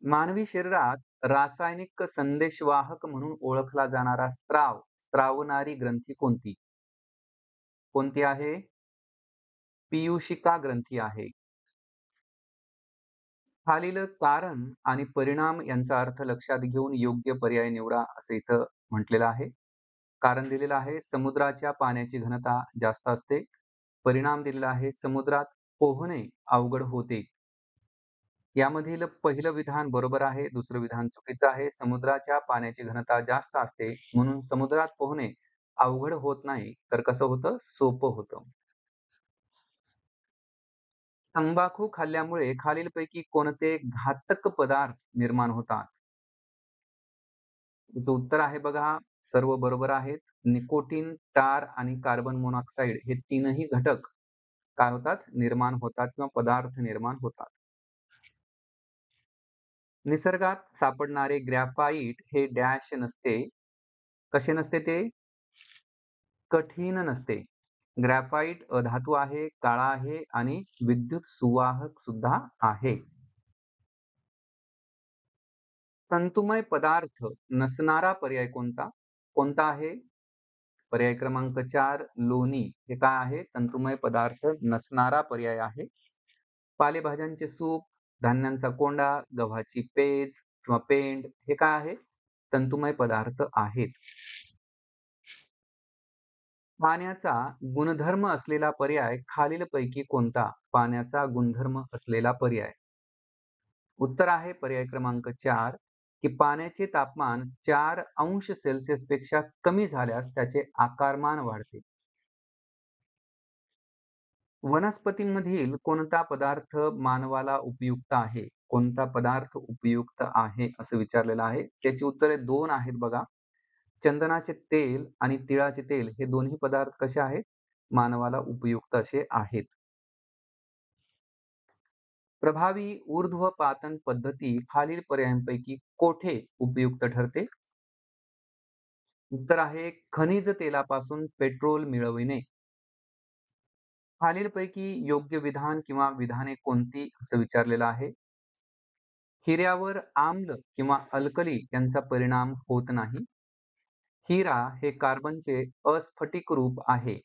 मानवी शरीरात रासायनिक संदेशवाहक म्हणून ओळखला जाणारा स्त्रावणारी ग्रंथी कोणती? कोणती आहे? पीयूषिका ग्रंथी आहे. खालील कारण आणि परिणाम यांचा अर्थ लक्षात घेऊन योग्य पर्याय निवडा असं इथं म्हटलेलं आहे. कारण दिलेलं आहे समुद्राच्या पाण्याची घनता जास्त असते. परिणाम दिलेला आहे समुद्रात पोहणे अवघड होते. यामधील पहिलं विधान बरोबर आहे, दुसरं विधान चुकीचं आहे. समुद्राच्या पाण्याची घनता जास्त असते म्हणून समुद्रात पोहणे अवघड होत नाही, तर कसं होतं? सोपं होतं. तंबाखू खाल्ल्यामुळे खालीलपैकी कोणते घातक पदार्थ निर्माण होतात? याचं उत्तर आहे बघा, सर्व बरोबर आहेत. निकोटीन, टार आणि कार्बन मोनॉक्साईड हे तीनही घटक काय होतात? निर्माण होतात किंवा पदार्थ निर्माण होतात. निसर्गात सापडणारे ग्रॅफाइट हे डॅश नसते. कसे नसते ते? कठीण नसते. ग्रॅफाइट अधातू आहे, काळा आहे आणि विद्युत सुवाहक सुद्धा आहे. तंतुमय पदार्थ नसणारा पर्याय कोणता? कोणता आहे? पर्याय क्रमांक 4 लोणी हे काय आहे? तंतुमय पदार्थ नसणारा पर्याय आहे. पालेभाज्यांचे सूप, धान्यांचा कोंडा, गव्हाची पेज किंवा पेंड हे काय आहे? तंतुमय पदार्थ आहेत. पाण्याचा गुणधर्म असलेला पर्याय खालीलपैकी कोणता? पाण्याचा गुणधर्म असलेला पर्याय. उत्तर आहे पर्याय क्रमांक 4 की पाण्याचे तापमान 4 अंश पेक्षा कमी झाल्यास त्याचे आकारमान वाढते. वनस्पतींमधील कोणता पदार्थ मानवाला उपयुक्त आहे? कोणता पदार्थ उपयुक्त आहे असं विचारलेलं आहे. त्याची उत्तरे 2 आहेत बघा. चंदनाचे तेल आणि तिळाचे तेल हे दोन्ही पदार्थ कसे आहेत? मानवाला उपयुक्त असे आहेत. प्रभावी ऊर्ध्वपातन पद्धती खालील पर्यायांपैकी कोठे उपयुक्त ठरते? उत्तर आहे खनिज तेलापासून पेट्रोल मिळविणे. खालीलपैकी योग्य विधान किंवा विधाने कोणती असं विचारलेलं आहे. हिऱ्यावर आम्ल किंवा अल्कली यांचा परिणाम होत नाही. हिरा हे कार्बनचे अस्फटिक रूप आहे.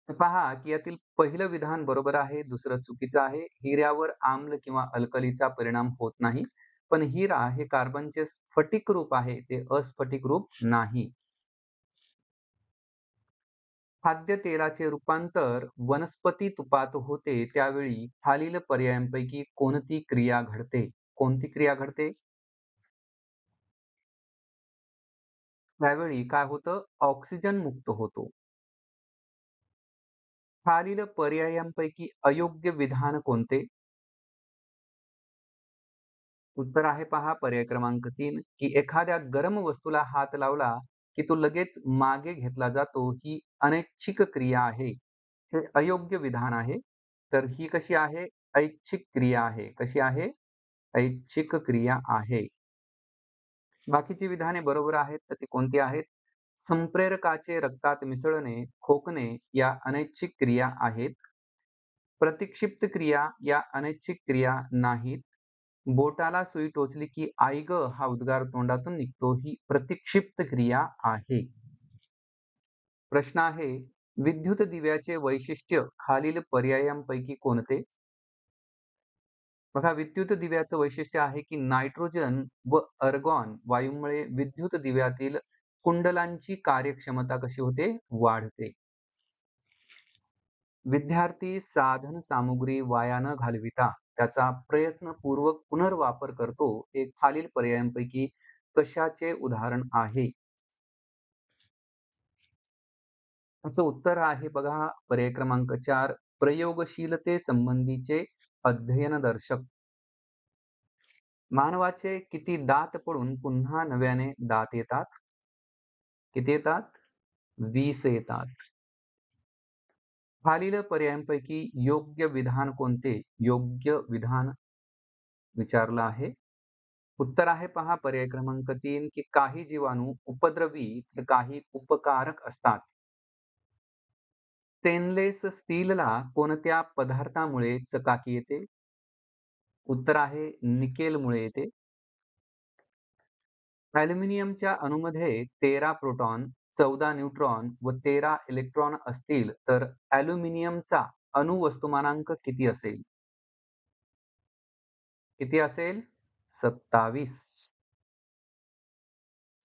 तर पहा की यातील पहिलं विधान बरोबर आहे, दुसरं चुकीचं आहे. हिऱ्यावर आम्ल किंवा अल्कलीचा परिणाम होत नाही. पण हिरा हे कार्बनचे स्फटिक रूप आहे, ते अस्फटिक रूप नाही. खाद्यतेलाचे रूपांतर वनस्पती तुपात होते त्यावेळी खालील पर्यायांपैकी कोणती क्रिया घडते? कोणती क्रिया घडते? त्यावेळी काय होतं? ऑक्सिजन मुक्त होतो. खालील पर्यायांपैकी अयोग्य विधान कोणते? उत्तर आहे पहा पर्याय क्रमांक 3 की एखाद्या गरम वस्तूला हात लावला की तो लगेच मागे घेतला जातो, ही अनैच्छिक क्रिया आहे. हे अयोग्य विधान आहे. तर ही कशी आहे? ऐच्छिक क्रिया आहे. कशी आहे? ऐच्छिक क्रिया आहे. बाकीची विधाने बरोबर आहेत, तर ती कोणती आहेत? संप्रेरकाचे रक्तात मिसळणे, खोकणे या अनैच्छिक क्रिया आहेत. प्रतिक्षिप्त क्रिया या अनैच्छिक क्रिया नाहीत. बोटाला सुई टोचली की "आई गं" हा उद्गार तोंडातून निघतो, ही प्रतिक्षिप्त क्रिया आहे. प्रश्न आहे, विद्युत दिव्याचे वैशिष्ट्य खालील पर्यायांपैकी कोणते? बघा, विद्युत दिव्याचं वैशिष्ट्य आहे की नायट्रोजन व अर्गॉन वायूमुळे विद्युत दिव्यातील कुंडलांची कार्यक्षमता कशी होते? वाढते. विद्यार्थी साधन सामुग्री वाया न घालविता त्याचा प्रयत्नपूर्वक पुनर्वापर करतो, हे खालील पर्यायांपैकी कशाचे उदाहरण आहे? याचं उत्तर आहे बघा पर्याय क्रमांक 4 प्रयोगशीलते संबंधीचे अध्ययन दर्शक. मानवाचे किती दात पडून पुन्हा नव्याने दात येतात? किती येतात? 20 येतात. खालील पर्यायांपैकी योग्य विधान कोणते? योग्य विधान विचारलं आहे. उत्तर आहे पहा पर्याय क्रमांक 3 की काही जीवाणू उपद्रवी तर काही उपकारक असतात. स्टेनलेस स्टीलला कोणत्या पदार्थामुळे चकाकी येते? उत्तर आहे निकेलमुळे येते. ॲल्युमिनियमच्या अणूमध्ये 13 प्रोटॉन, 14 न्यूट्रॉन व 13 इलेक्ट्रॉन असतील तर ॲल्युमिनियमचा अणुवस्तुमानांक किती असेल? किती असेल? 27.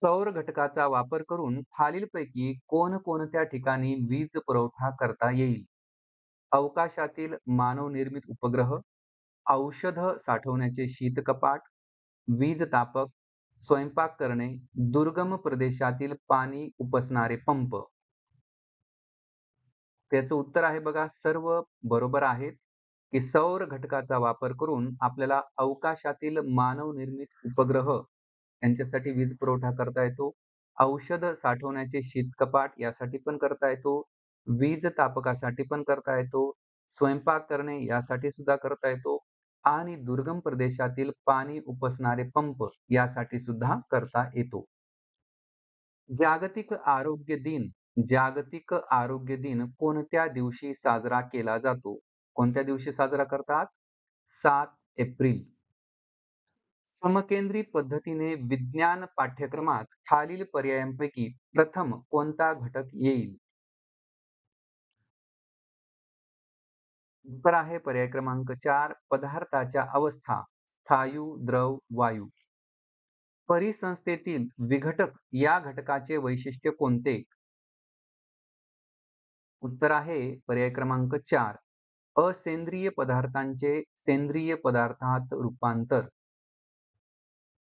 सौर घटकाचा वापर करून खालीलपैकी कोणकोणत्या ठिकाणी वीज पुरवठा करता येईल? अवकाशातील मानवनिर्मित उपग्रह, औषध साठवण्याचे शीतकपाट, वीज तापक, स्वयंपाक करणे, दुर्गम प्रदेशातील पाणी उपसणारे पंप. त्याचं उत्तर आहे बघा सर्व बरोबर आहेत, की सौर घटकाचा वापर करून आपल्याला अवकाशातील मानवनिर्मित उपग्रह यांच्यासाठी वीज पुरवठा करता येतो. औषध साठवण्याचे शीतकपाट यासाठी पण करता येतो. वीज तापकासाठी पण करता येतो. स्वयंपाक करणे यासाठी सुद्धा करता येतो आणि दुर्गम प्रदेशातील पाणी उपसणारे पंप यासाठी सुद्धा करता येतो. जागतिक आरोग्य दिन जागतिक आरोग्य दिन कोणत्या दिवशी साजरा केला जातो? कोणत्या दिवशी साजरा करतात? 7 एप्रिल. समकेंद्री पद्धतीने विज्ञान पाठ्यक्रमात खालील पर्यायांपैकी प्रथम कोणता घटक येईल? उत्तर आहे पर्याय क्रमांक 4 पदार्थाच्या अवस्था स्थायू, द्रव, वायू. परिसंस्थेतील विघटक या घटकाचे वैशिष्ट्य कोणते? उत्तर आहे पर्याय क्रमांक 4 असेंद्रिय पदार्थांचे सेंद्रिय पदार्थात रूपांतर.